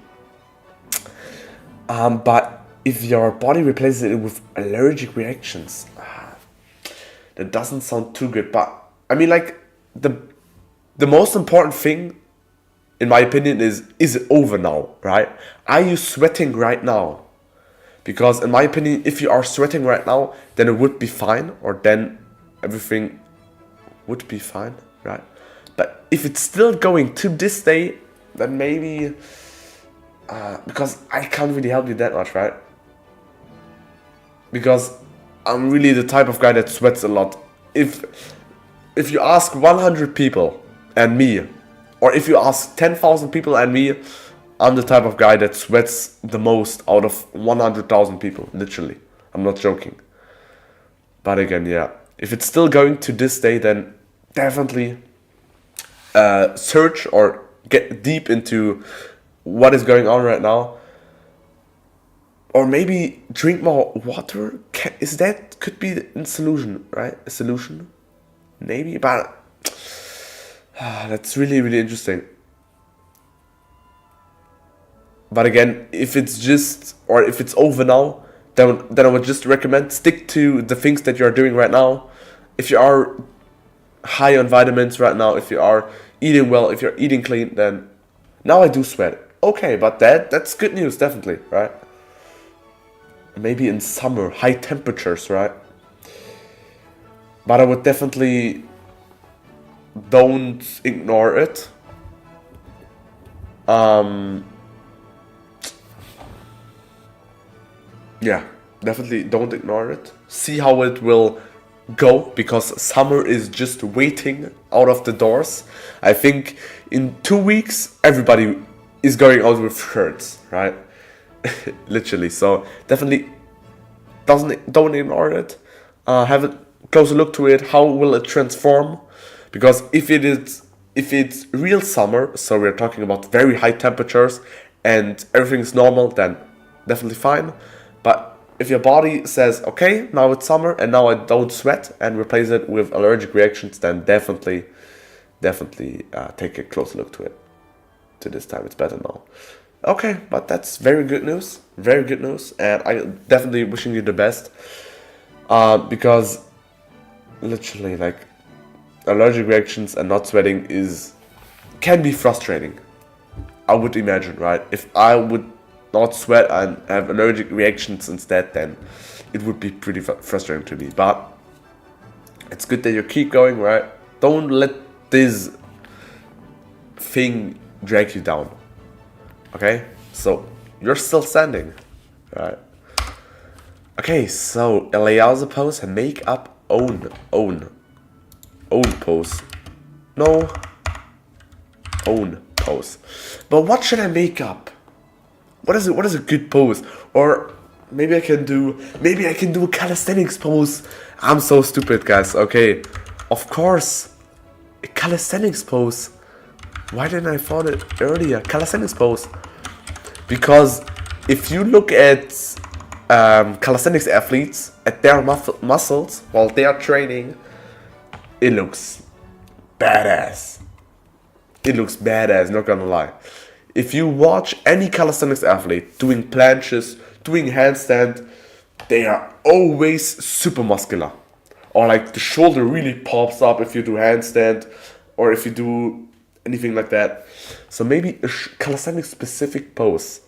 But if your body replaces it with allergic reactions, that doesn't sound too good. But I mean, like the most important thing in my opinion, is it over now, right? Are you sweating right now? Because in my opinion, if you are sweating right now, then it would be fine, or then everything would be fine, right? But if it's still going to this day, then maybe, because I can't really help you that much, right? Because I'm really the type of guy that sweats a lot. If you ask 100 people and me, or if you ask 10,000 people and me, I'm the type of guy that sweats the most out of 100,000 people, literally. I'm not joking. But again, yeah, if it's still going to this day, then definitely search or get deep into what is going on right now. Or maybe drink more water. Could be a solution, right? A solution, maybe. But that's really, really interesting. But again, if it's just, or if it's over now, then I would just recommend stick to the things that you are doing right now. If you are high on vitamins right now, if you are eating well, if you're eating clean, then now I do sweat. Okay, but that's good news, definitely, right? Maybe in summer, high temperatures, right? But I would definitely don't ignore it. Yeah, definitely don't ignore it. See how it will go, because summer is just waiting out of the doors. I think in 2 weeks, everybody is going out with shirts, right? Literally. So definitely don't ignore it. Have a closer look to it. How will it transform? Because if it's real summer, so we're talking about very high temperatures and everything's normal, then definitely fine. But if your body says, okay, now it's summer and now I don't sweat, and replace it with allergic reactions, then definitely take a close look to it. To this time, it's better now. Okay, but that's very good news. Very good news. And I definitely wishing you the best. Because literally, like, allergic reactions and not sweating can be frustrating. I would imagine, right? If I would not sweat and have allergic reactions instead, then it would be pretty frustrating to me. But it's good that you keep going, right? Don't let this thing drag you down. Okay? So you're still standing, right? Okay, so a layout pose and make up own pose. No, own pose. But what should I make up? What is a good pose? Or maybe I can do a calisthenics pose. I'm so stupid, guys. Okay, of course, a calisthenics pose. Why didn't I find it earlier? Calisthenics pose. Because if you look at calisthenics athletes, at their muscles while they are training, it looks badass. It looks badass, not gonna lie. If you watch any calisthenics athlete doing planches, doing handstand, they are always super muscular. Or like the shoulder really pops up if you do handstand, or if you do anything like that. So maybe a calisthenics specific pose.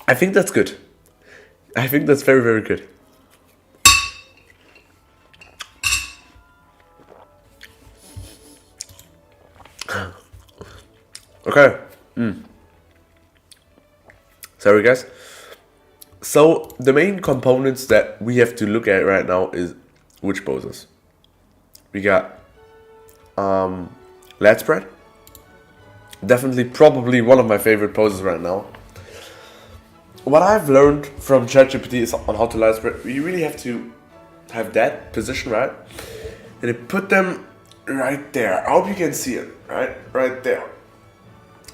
I think that's good. I think that's very, very good. Okay. Sorry, guys. So the main components that we have to look at right now is which poses. We got lat spread. Definitely, probably one of my favorite poses right now. What I've learned from ChatGPT is on how to lat spread. You really have to have that position, right? And you put them right there. I hope you can see it, right there.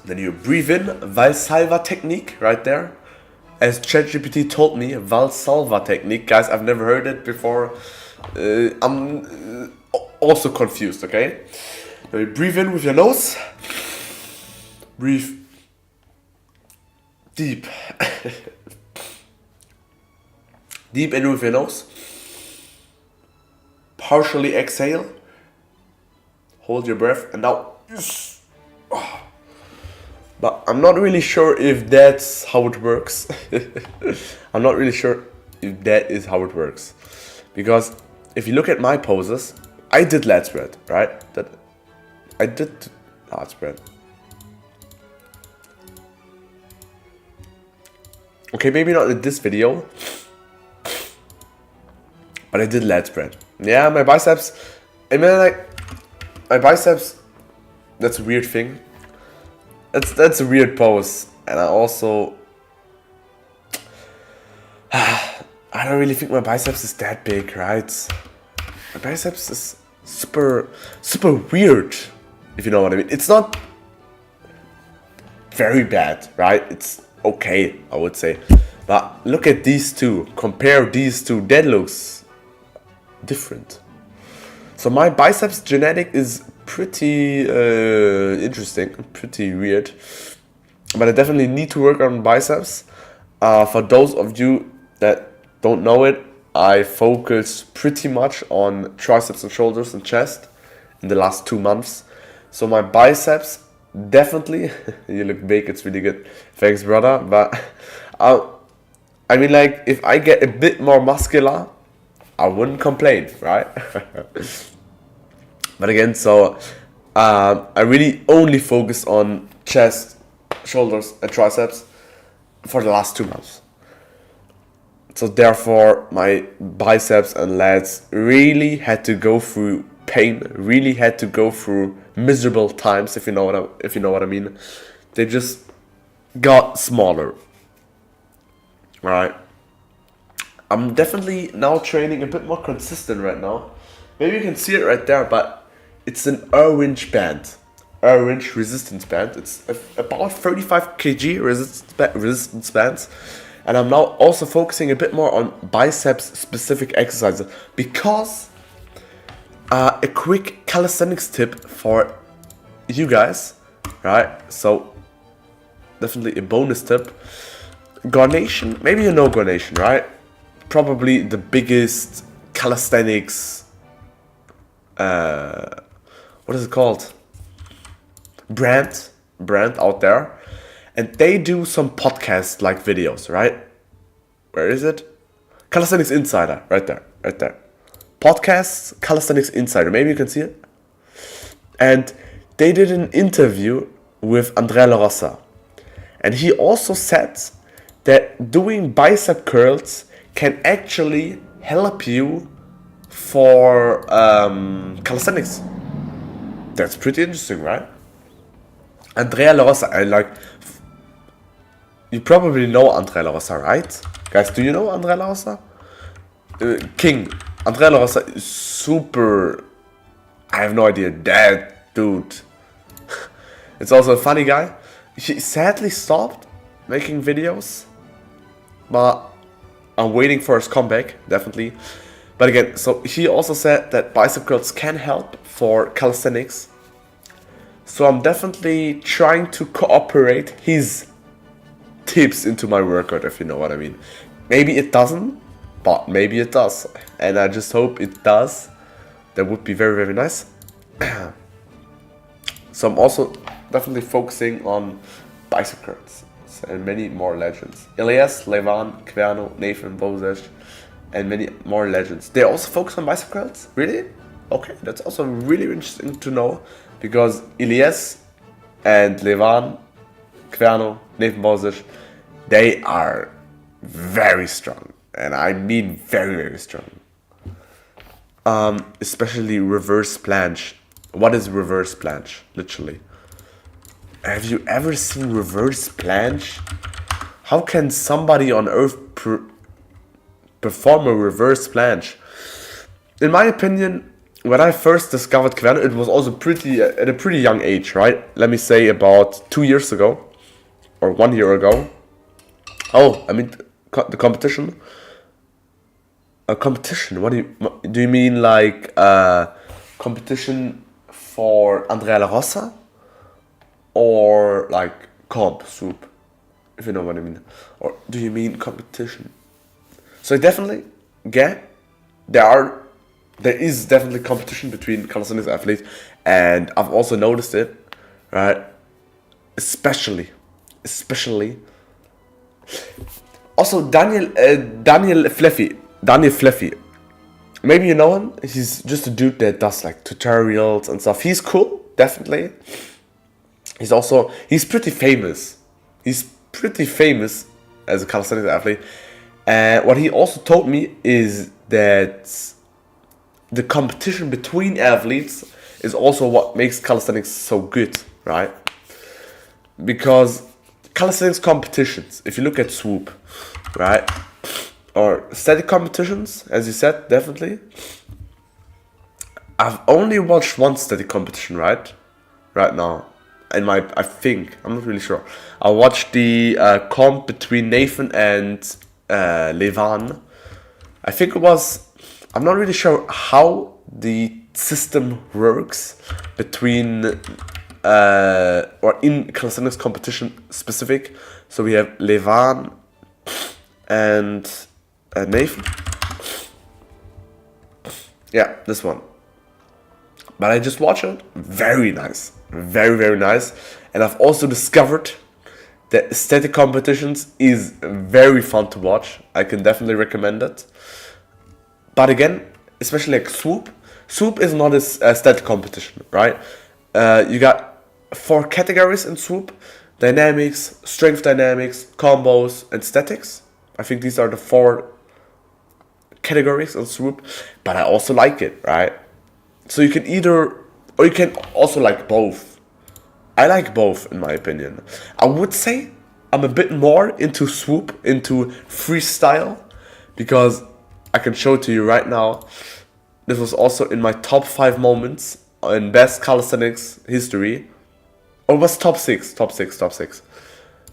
Then you breathe in, Valsalva technique, right there. As ChatGPT told me, Valsalva technique. Guys, I've never heard it before. I'm also confused, okay? Now you breathe in with your nose. Breathe deep. Deep in with your nose. Partially exhale. Hold your breath and now... But I'm not really sure if that's how it works. I'm not really sure if that is how it works. Because if you look at my poses, I did lat spread, right? I did lat spread. Okay, maybe not in this video, but I did lat spread. Yeah, my biceps, I mean, like, my biceps, that's a weird thing. That's a weird pose. And I also, I don't really think my biceps is that big, right? My biceps is super weird, if you know what I mean. It's not very bad, right? It's okay, I would say. But look at these two. Compare these two. That looks different. So my biceps genetic is pretty interesting, pretty weird. But I definitely need to work on biceps. For those of you that don't know it, I focused pretty much on triceps and shoulders and chest in the last 2 months. So my biceps, definitely, you look big, it's really good. Thanks, brother. But I mean, like, if I get a bit more muscular, I wouldn't complain, right? But again, so I really only focus on chest, shoulders, and triceps for the last 2 months. So therefore, my biceps and lats really had to go through pain, really had to go through miserable times, if you know what I mean. They just got smaller. Alright. I'm definitely now training a bit more consistent right now. Maybe you can see it right there, but it's an orange band. Orange resistance band. It's about 35 kg resistance bands. And I'm now also focusing a bit more on biceps specific exercises. Because a quick calisthenics tip for you guys, right? So definitely a bonus tip. Gornation, maybe you know Gornation, right? Probably the biggest calisthenics, what is it called? Brand out there. And they do some podcast like videos, right? Where is it? Calisthenics Insider, right there. Podcasts, Calisthenics Insider, maybe you can see it. And they did an interview with Andrea La Rosa. And he also said that doing bicep curls can actually help you for calisthenics. That's pretty interesting, right? Andrea La Rosa, you probably know Andrea La Rosa, right? Guys, do you know Andrea La Rosa? King. Andrea La Rosa is super, I have no idea, that dude. It's also a funny guy. He sadly stopped making videos, but I'm waiting for his comeback, definitely. But again, so he also said that bicep curls can help for calisthenics. So I'm definitely trying to cooperate his tips into my workout, if you know what I mean. Maybe it doesn't, but maybe it does. And I just hope it does. That would be very, very nice. So I'm also definitely focusing on bicep curls. And many more legends. Elias, Levan, Querno, Nathan, Bozes, and many more legends. They also focus on bicep curls? Really? Okay, that's also really interesting to know. Because Elias and Levan, Querno, Nathan Bozes, they are very strong. And I mean very, very strong. Especially reverse planche. What is reverse planche? Literally. Have you ever seen reverse planche? How can somebody on earth perform a reverse planche? In my opinion, when I first discovered Querno, it was also at a pretty young age, right? Let me say about 2 years ago. Or 1 year ago. Oh, I mean the competition. A competition? What do you mean, like competition for Andrea La Rosa? Or like comp soup, if you know what I mean. Or do you mean competition? So definitely, yeah, there is definitely competition between calisthenics athletes, and I've also noticed it, right? especially. Also, Daniel Fleffy. Maybe you know him. He's just a dude that does like tutorials and stuff. He's cool, definitely. He's pretty famous. He's pretty famous as a calisthenics athlete. And what he also told me is that the competition between athletes is also what makes calisthenics so good, right? Because calisthenics competitions, if you look at swoop, right, or static competitions, as you said, definitely. I've only watched one static competition, right now. I think, I'm not really sure. I watched the comp between Nathan and Levan. I think it was, I'm not really sure how the system works between or in calisthenics competition specific. So we have Levan and Nathan. Yeah, this one. But I just watched it. Very nice. Very, very nice. And I've also discovered that static competitions is very fun to watch. I can definitely recommend it. But again, especially like swoop. Swoop is not a static competition, right? You got 4 categories in swoop. Dynamics, strength dynamics, combos, and statics. I think these are the 4 categories in swoop. But I also like it, right? So you can either, or you can also like both. I like both, in my opinion. I would say I'm a bit more into swoop, into freestyle, because I can show it to you right now. This was also in my top 5 moments in best calisthenics history. Or it was top 6.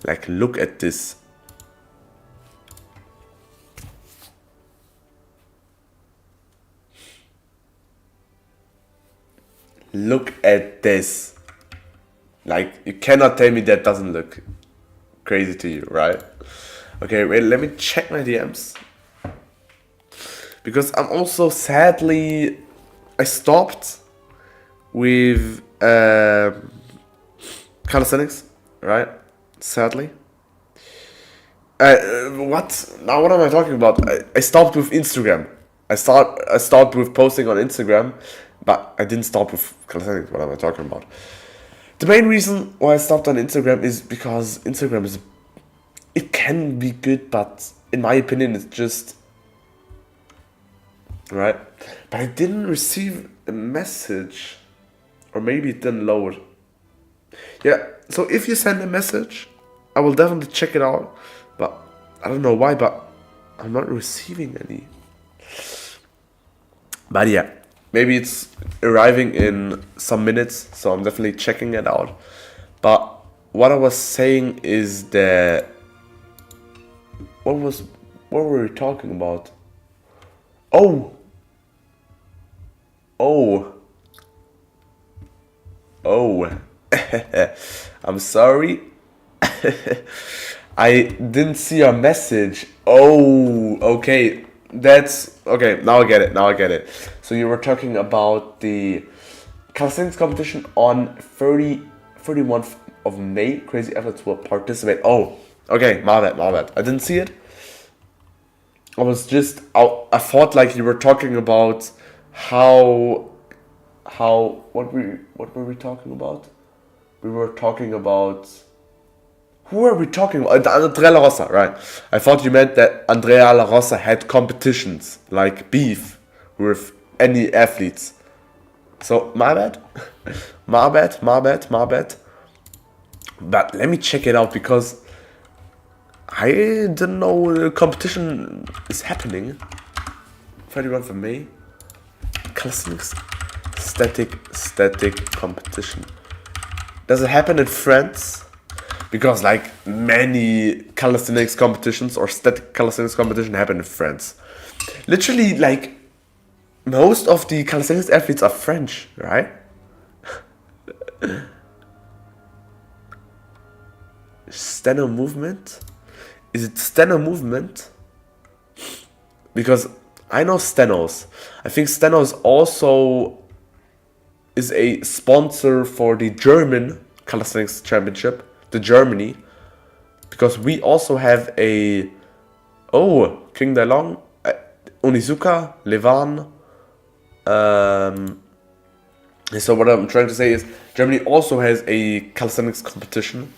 Like, look at this. Look at this. Like, you cannot tell me that doesn't look crazy to you, right? Okay, wait, let me check my DMs. Because I'm also sadly, I stopped with calisthenics, right? Sadly. What? Now what am I talking about? I stopped with Instagram. I stopped with posting on Instagram, but I didn't stop with calisthenics. What am I talking about? The main reason why I stopped on Instagram is because Instagram is, it can be good, but in my opinion, it's just, right? But I didn't receive a message, or maybe it didn't load. Yeah, so if you send a message, I will definitely check it out, but I don't know why, but I'm not receiving any. But yeah, maybe it's arriving in some minutes, so I'm definitely checking it out. But what I was saying is that, what were we talking about? Oh, I'm sorry. I didn't see your message. Oh, okay. That's okay. Now I get it. So you were talking about the calisthenics competition on 31st of May. Crazy athletes will participate. Oh, okay. My bad. I didn't see it. I thought like you were talking about what were we talking about? We were talking about, who are we talking about? Andrea La Rosa, right? I thought you meant that Andrea La Rosa had competitions, like beef, with any athletes. So, my bad. my bad. But let me check it out, because I didn't know the competition is happening. 31 for May. Calisthenics static competition. Does it happen in France? Because like many calisthenics competitions or static calisthenics competition happen in France. Literally, like most of the calisthenics athletes are French, right? Steno movement? Is it steno movement? Because I know Stenos. I think Stenos also is a sponsor for the German Calisthenics Championship. to Germany, because we also have a King Dailong, Onizuka, Levan. So what I'm trying to say is Germany also has a calisthenics competition,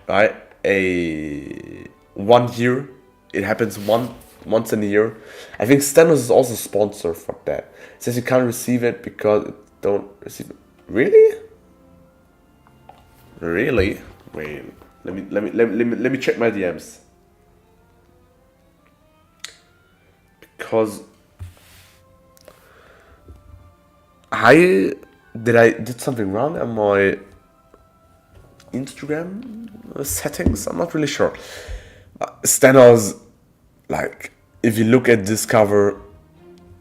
right? A 1 year. It happens once in a year. I think Stenos is also sponsor for that. It says you can't receive it because it don't receive it. Really? Really? Wait. Let me check my DMs. Because I did something wrong on my Instagram settings. I'm not really sure. Stenos, like, if you look at this cover,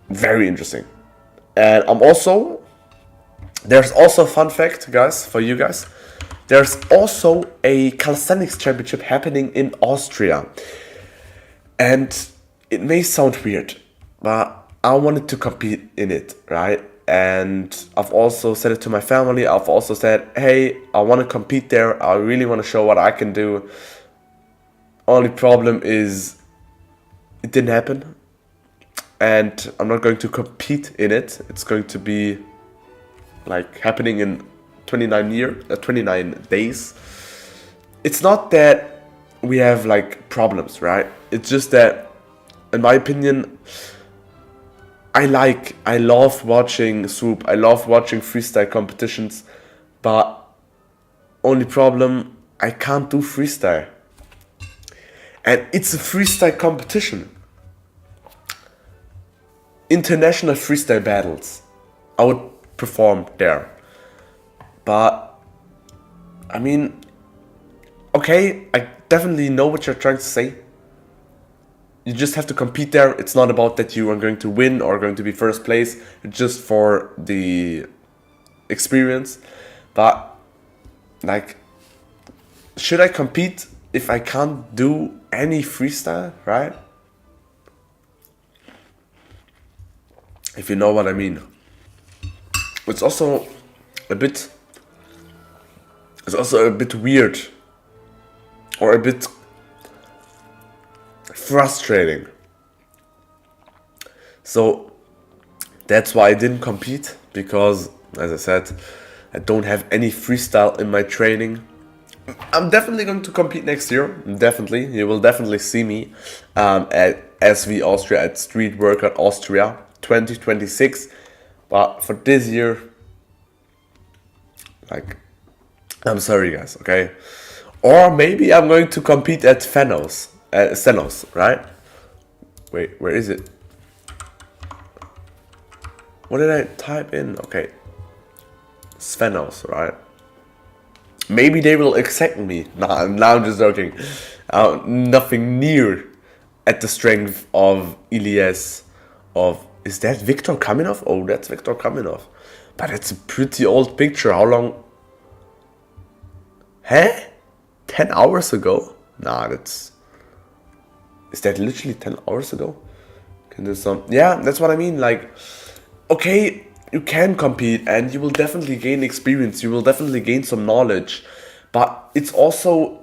very interesting. And there's also a fun fact, guys, for you guys. There's also a calisthenics championship happening in Austria. And it may sound weird, but I wanted to compete in it, right? And I've also said it to my family. I've also said, hey, I want to compete there. I really want to show what I can do. Only problem is it didn't happen. And I'm not going to compete in it. It's going to be like happening in 29 days. It's not that we have like problems, right? It's just that, in my opinion, I love watching swoop. I love watching freestyle competitions, but only problem, I can't do freestyle. And it's a freestyle competition. International freestyle battles. I would perform there. But, I mean, okay, I definitely know what you're trying to say. You just have to compete there. It's not about that you are going to win or going to be first place. It's just for the experience. But, like, should I compete if I can't do any freestyle, right? If you know what I mean. It's also a bit weird or a bit frustrating. So that's why I didn't compete, because, as I said, I don't have any freestyle in my training. I'm definitely going to compete next year. Definitely. You will definitely see me at SV Austria, at Street Workout Austria 2026. But for this year, like, I'm sorry, guys, okay? Or maybe I'm going to compete at Stenos, right? Wait, where is it? What did I type in? Okay. Stenos, right? Maybe they will accept me. Nah, now I'm just joking. Nothing near at the strength of Ilyas. Is that Viktor Kaminov? Oh, that's Viktor Kaminov. But it's a pretty old picture. How long? 10 hours ago? Nah, is that literally 10 hours ago? Can do some. Yeah, that's what I mean. Like, okay, you can compete and you will definitely gain experience. You will definitely gain some knowledge. But it's also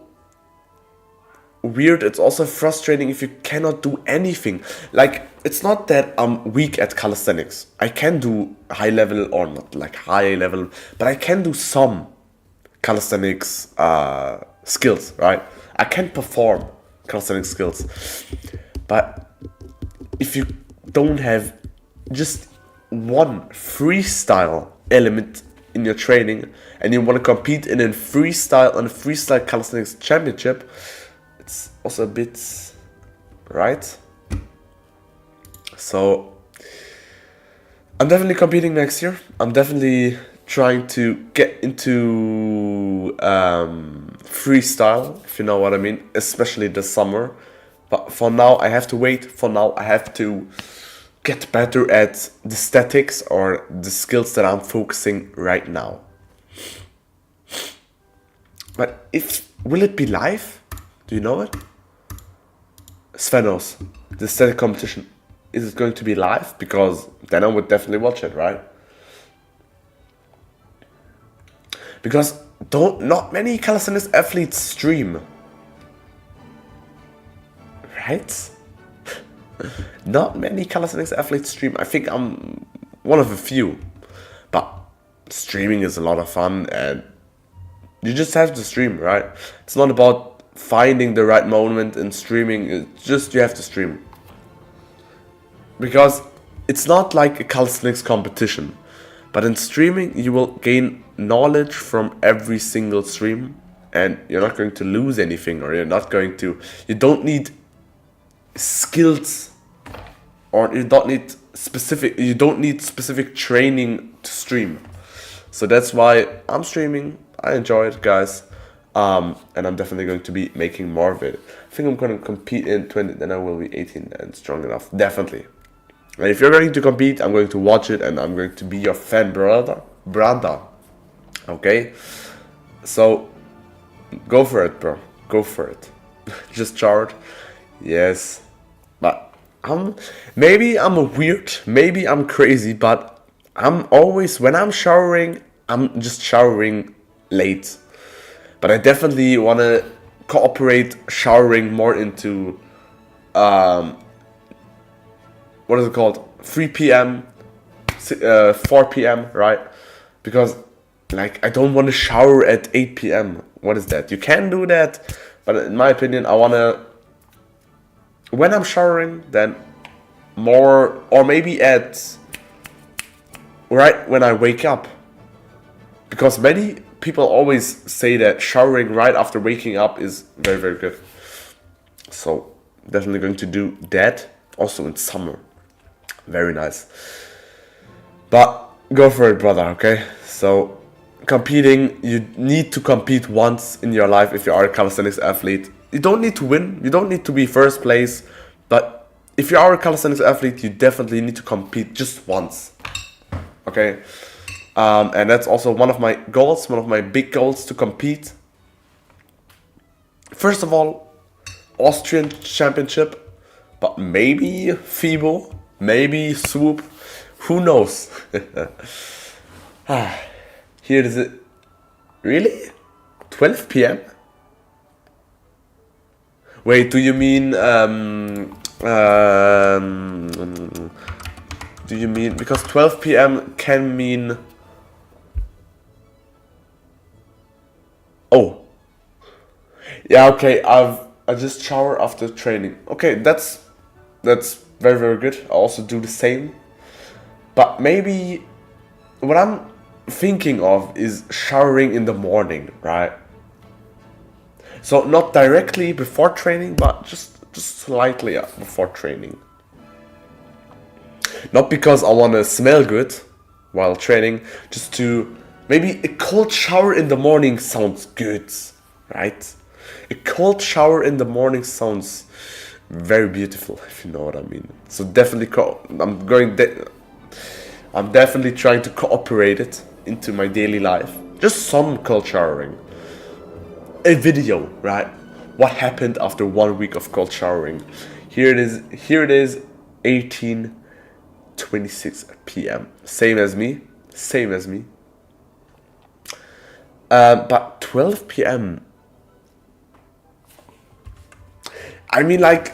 weird. It's also frustrating if you cannot do anything. Like, it's not that I'm weak at calisthenics. I can do high level, or not like high level, but I can do some calisthenics skills, right? I can perform calisthenics skills. But if you don't have just one freestyle element in your training and you want to compete in a freestyle calisthenics championship, it's also a bit, right? So I'm definitely competing next year. I'm definitely trying to get into freestyle, if you know what I mean, especially this summer. But for now, I have to wait. For now, I have to get better at the statics or the skills that I'm focusing right now. But will it be live? Do you know it? Svenos, the static competition, is it going to be live? Because then I would definitely watch it, right? Because not many calisthenics athletes stream, right? Not many calisthenics athletes stream. I think I'm one of a few, but streaming is a lot of fun, and you just have to stream, right? It's not about finding the right moment in streaming. It's just you have to stream, because it's not like a calisthenics competition, but in streaming you will gain knowledge from every single stream, and you're not going to lose anything, or you don't need skills, or you don't need specific training to stream. So that's why I'm streaming. I enjoy it, guys, and I'm definitely going to be making more of it. I think I'm going to compete in 20, then I will be 18 and strong enough, definitely. And if you're going to compete, I'm going to watch it, and I'm going to be your fan, brother. Okay? So, go for it, bro. Go for it. Just showered. Yes. But, maybe I'm weird, maybe I'm crazy, but when I'm showering, I'm just showering late. But I definitely want to cooperate showering more into, what is it called? 3 p.m., 4 p.m., right? Because, like, I don't want to shower at 8 p.m. What is that? You can do that, but in my opinion, I want to, when I'm showering, then more, or maybe right when I wake up. Because many people always say that showering right after waking up is very, very good. So, definitely going to do that, also in summer. Very nice. But go for it, brother, okay? So, competing, you need to compete once in your life if you are a calisthenics athlete. You don't need to win, you don't need to be first place, but if you are a calisthenics athlete, you definitely need to compete just once, okay? And that's also one of my goals, one of my big goals, to compete. First of all, Austrian Championship, but maybe FIBO, maybe Swoop, who knows? Here is it. Really? 12 p.m.? Wait, do you mean because 12 p.m. can mean, oh, yeah, okay, I just shower after training. Okay, that's very, very good. I also do the same, but maybe what I'm thinking of is showering in the morning, right? So not directly before training, but just slightly before training. Not because I want to smell good while training, just to, maybe a cold shower in the morning sounds good, right? A cold shower in the morning sounds very beautiful, if you know what I mean. So definitely, I'm definitely trying to cooperate it into my daily life. Just some cold showering. A video, right? What happened after 1 week of cold showering? Here it is, 18:26 p.m. Same as me. But 12 p.m. I mean, like,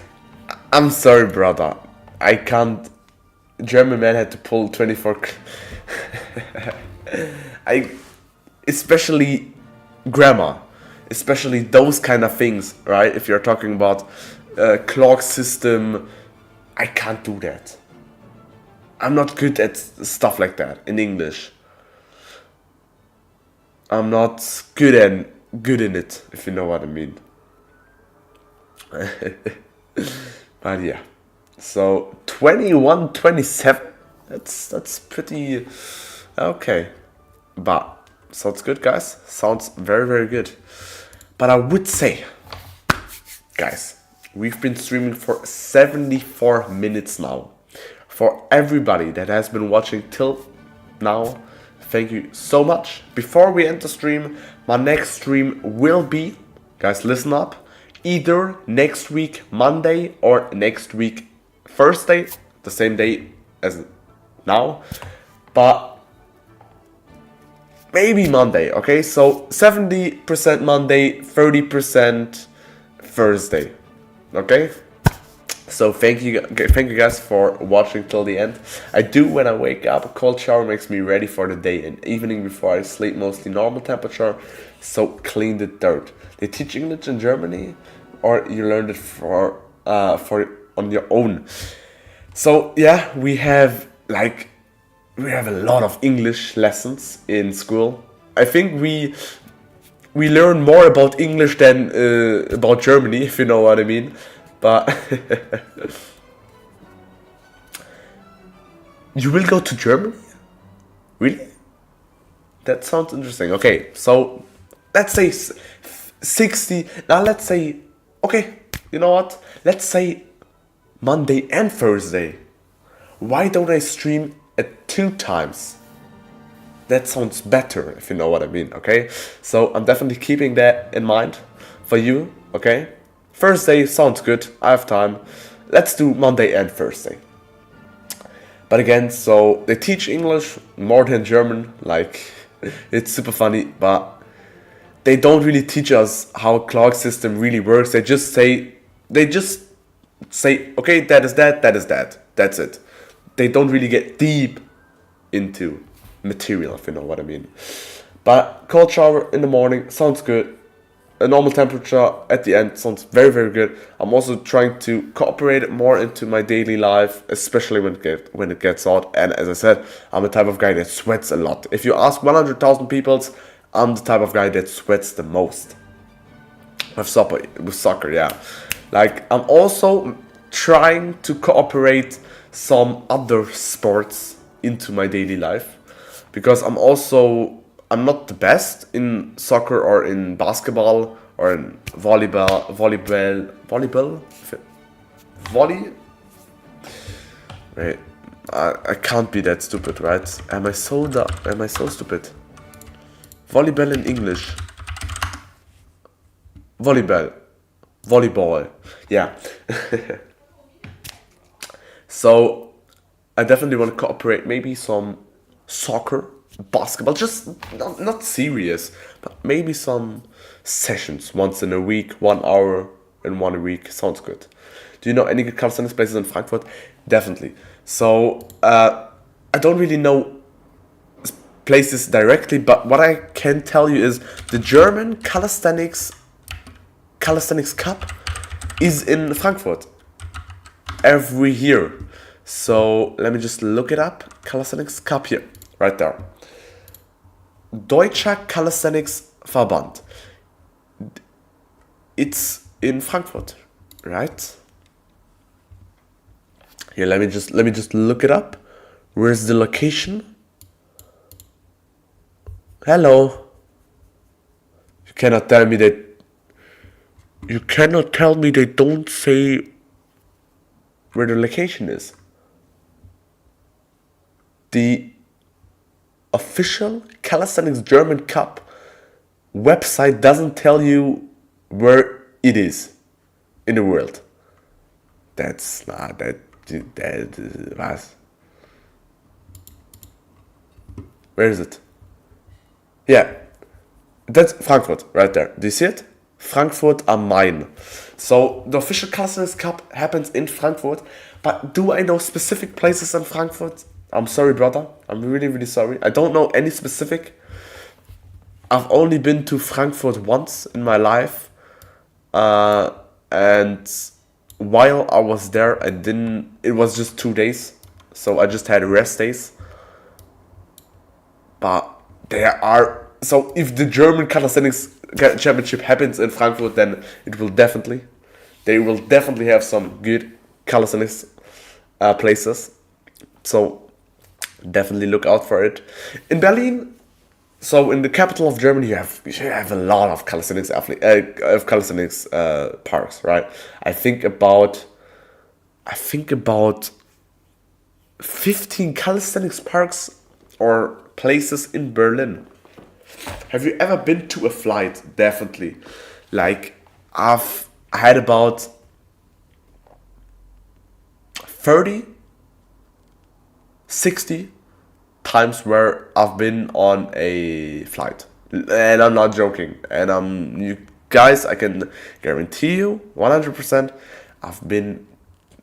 I'm sorry, brother. I can't. German man had to pull 24. Especially grammar. Especially those kind of things, right? If you're talking about clock system, I can't do that. I'm not good at stuff like that in English. I'm not good in it, if you know what I mean. But yeah, so 21:27. That's pretty okay. But sounds good, guys. Sounds very, very good. But I would say, guys, we've been streaming for 74 minutes now. For everybody that has been watching till now, thank you so much. Before we end the stream, my next stream will be, guys, listen up, either next week Monday or next week Thursday, the same day as now. But maybe Monday, okay? So 70% Monday, 30% Thursday, okay? So thank you guys for watching till the end. I do, when I wake up, a cold shower makes me ready for the day, and evening before I sleep, mostly normal temperature, so clean the dirt. They teach English in Germany, or you learned it for on your own. So yeah, we have a lot of English lessons in school. I think we learn more about English than about Germany, if you know what I mean. But you will go to Germany? Really? That sounds interesting. Okay, so let's say 60. Now let's say, okay, you know what? Let's say Monday and Thursday. Why don't I stream at 2 times? That sounds better, if you know what I mean, okay? So I'm definitely keeping that in mind for you, okay? Thursday sounds good, I have time. Let's do Monday and Thursday. But again, so they teach English more than German, like, it's super funny, but they don't really teach us how clock system really works. They just say, okay, that is that, that's it. They don't really get deep into material, if you know what I mean. But cold shower in the morning sounds good. A normal temperature at the end sounds very, very good. I'm also trying to incorporate it more into my daily life, especially when it gets hot. And as I said, I'm the type of guy that sweats a lot. If you ask 100,000 people, I'm the type of guy that sweats the most. With soccer, yeah. Like, I'm also trying to cooperate some other sports into my daily life, because I'm not the best in soccer or in basketball or in volleyball. Wait, I can't be that stupid, right? Am I so stupid? Volleyball in English. Volleyball. Yeah. So I definitely want to cooperate maybe some soccer, basketball, just not serious, but maybe some sessions once in a week, 1 hour in 1 week. Sounds good. Do you know any good calisthenics places in Frankfurt? Definitely. So I don't really know places directly, but what I can tell you is the German calisthenics Cup is in Frankfurt every year. So let me just look it up. Calisthenics Cup here, right there. Deutscher Calisthenics-Verband. It's in Frankfurt, right? Here, let me just look it up. Where's the location? Hello. You cannot tell me they don't say where the location is. The official Calisthenics German Cup website doesn't tell you where it is in the world. That's not that was. Where is it? Yeah, that's Frankfurt right there. Do you see it? Frankfurt am Main. So the official Calisthenics Cup happens in Frankfurt, but do I know specific places in Frankfurt? I'm sorry, brother. I'm really, really sorry. I don't know any specific. I've only been to Frankfurt once in my life, and while I was there, it was just 2 days, so I just had rest days. But so if the German Calisthenics Championship happens in Frankfurt, then they will definitely have some good calisthenics places. So definitely look out for it. In Berlin, so in the capital of Germany, you have a lot of calisthenics parks, right? I think about 15 calisthenics parks or places in Berlin. Have you ever been to a flight? Definitely. Like, I've had about 30, 60 times where I've been on a flight, and I'm not joking. And you guys, I can guarantee you 100%. I've been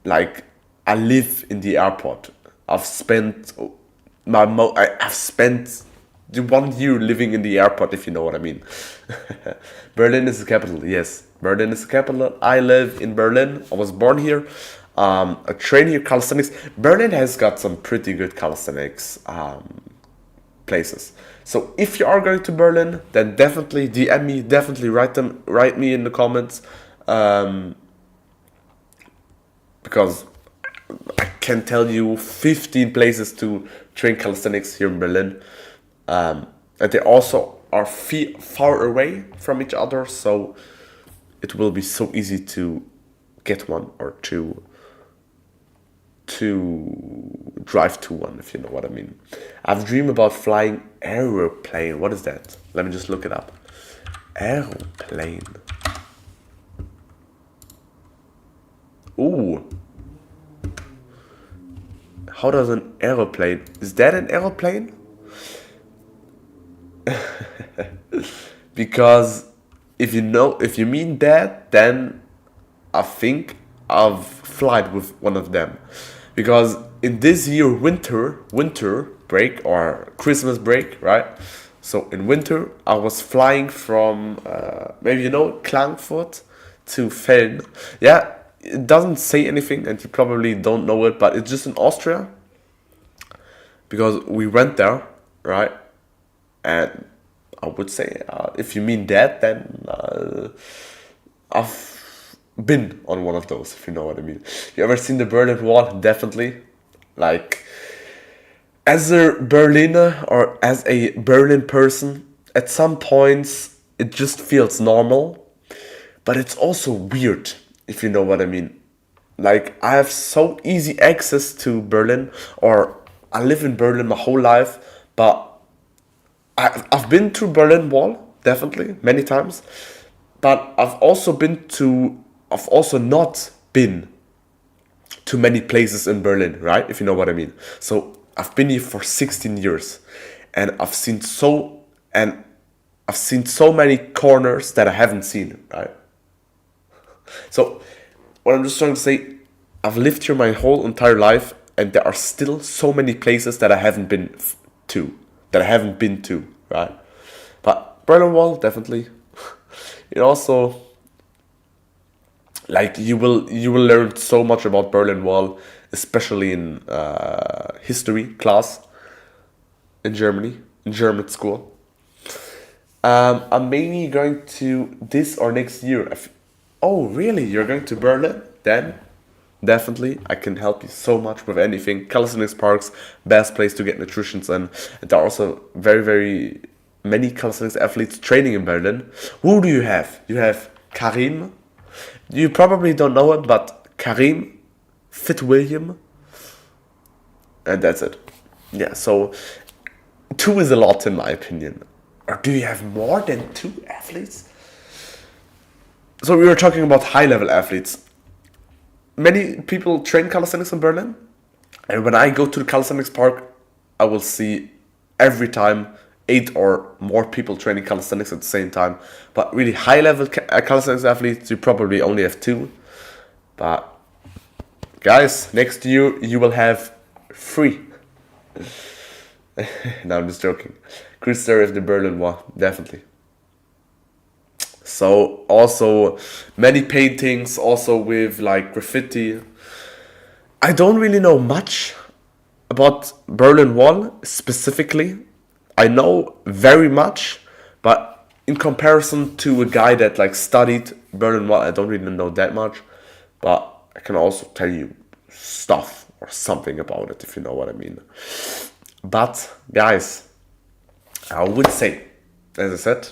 like, I live in the airport. I've spent I've spent the 1 year living in the airport, if you know what I mean. Berlin is the capital. Yes, Berlin is the capital. I live in Berlin. I was born here. I train here calisthenics. Berlin has got some pretty good calisthenics places. So if you are going to Berlin, then definitely DM me. Definitely write me in the comments, because I can tell you 15 places to train calisthenics here in Berlin. And they also are far away from each other, so it will be so easy to get one, or to drive to one, if you know what I mean. I've dreamed about flying aeroplane. What is that? Let me just look it up. Aeroplane. Ooh. How does an aeroplane? Is that an aeroplane? Because if you mean that, then I think I've flied with one of them. Because in this year winter break, or Christmas break, right? So in winter I was flying from maybe you know Klagenfurt to Felln. Yeah, it doesn't say anything, and you probably don't know it, but it's just in Austria. Because we went there, right? And I would say, if you mean that, then I've been on one of those, if you know what I mean. You ever seen the Berlin Wall? Definitely. Like, as a Berliner, or as a Berlin person, at some points it just feels normal, but it's also weird, if you know what I mean. Like, I have so easy access to Berlin, or I live in Berlin my whole life, but I've been to Berlin Wall, definitely, many times, but I've also not been to many places in Berlin, right? If you know what I mean. So I've been here for 16 years, and I've seen so many corners that I haven't seen, right? So what I'm just trying to say, I've lived here my whole entire life, and there are still so many places that I haven't been to. Right? But Berlin Wall, definitely. It also, like, you will learn so much about Berlin Wall, especially in history class in German school. I'm maybe going to this or next year. Oh, really? You're going to Berlin? Then definitely, I can help you so much with anything. Calisthenics parks, best place to get nutrition, and there are also very, very many calisthenics athletes training in Berlin. Who do you have? You have Karim. You probably don't know him, but Karim, Fit William, and that's it. Yeah, so 2 is a lot in my opinion. Or do you have more than 2 athletes? So we were talking about high-level athletes. Many people train calisthenics in Berlin, and when I go to the calisthenics park, I will see every time 8 or more people training calisthenics at the same time. But really high-level calisthenics athletes, you probably only have 2. But guys, next year you will have 3. No, I'm just joking. Chris Story of the Berlin Wall, definitely. So also many paintings, also with like graffiti. I don't really know much about Berlin Wall specifically. I know very much, but in comparison to a guy that like studied Berlin Wall, I don't really know that much. But I can also tell you stuff or something about it, if you know what I mean. But guys, I would say, as I said,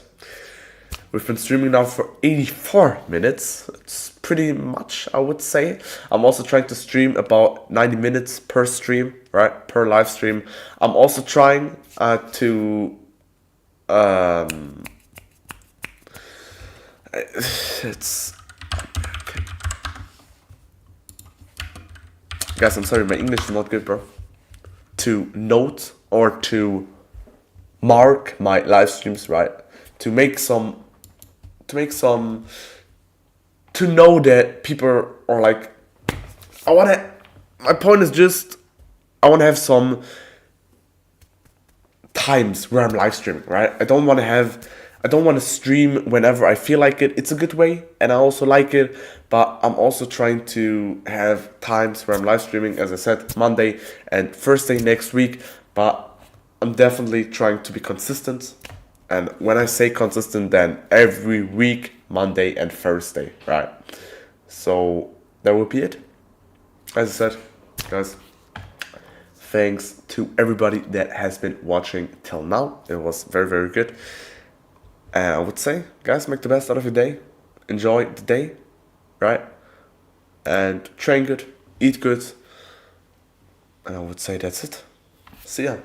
we've been streaming now for 84 minutes. It's pretty much, I would say. I'm also trying to stream about 90 minutes per stream, right? Per live stream. I'm also trying to... it's... Okay. Guys, I'm sorry, my English is not good, bro. to note or to mark my live streams, right? To make some, to make some, to know that people are like, I want to, my point is just, I want to have some times where I'm live streaming, right? I don't want to stream whenever I feel like it. It's a good way, and I also like it, but I'm also trying to have times where I'm live streaming, as I said, Monday and Thursday next week, but I'm definitely trying to be consistent. And when I say consistent, then every week, Monday and Thursday, right? So that would be it. As I said, guys, thanks to everybody that has been watching till now. It was very, very good. And I would say, guys, make the best out of your day. Enjoy the day, right? And train good, eat good. And I would say that's it. See ya.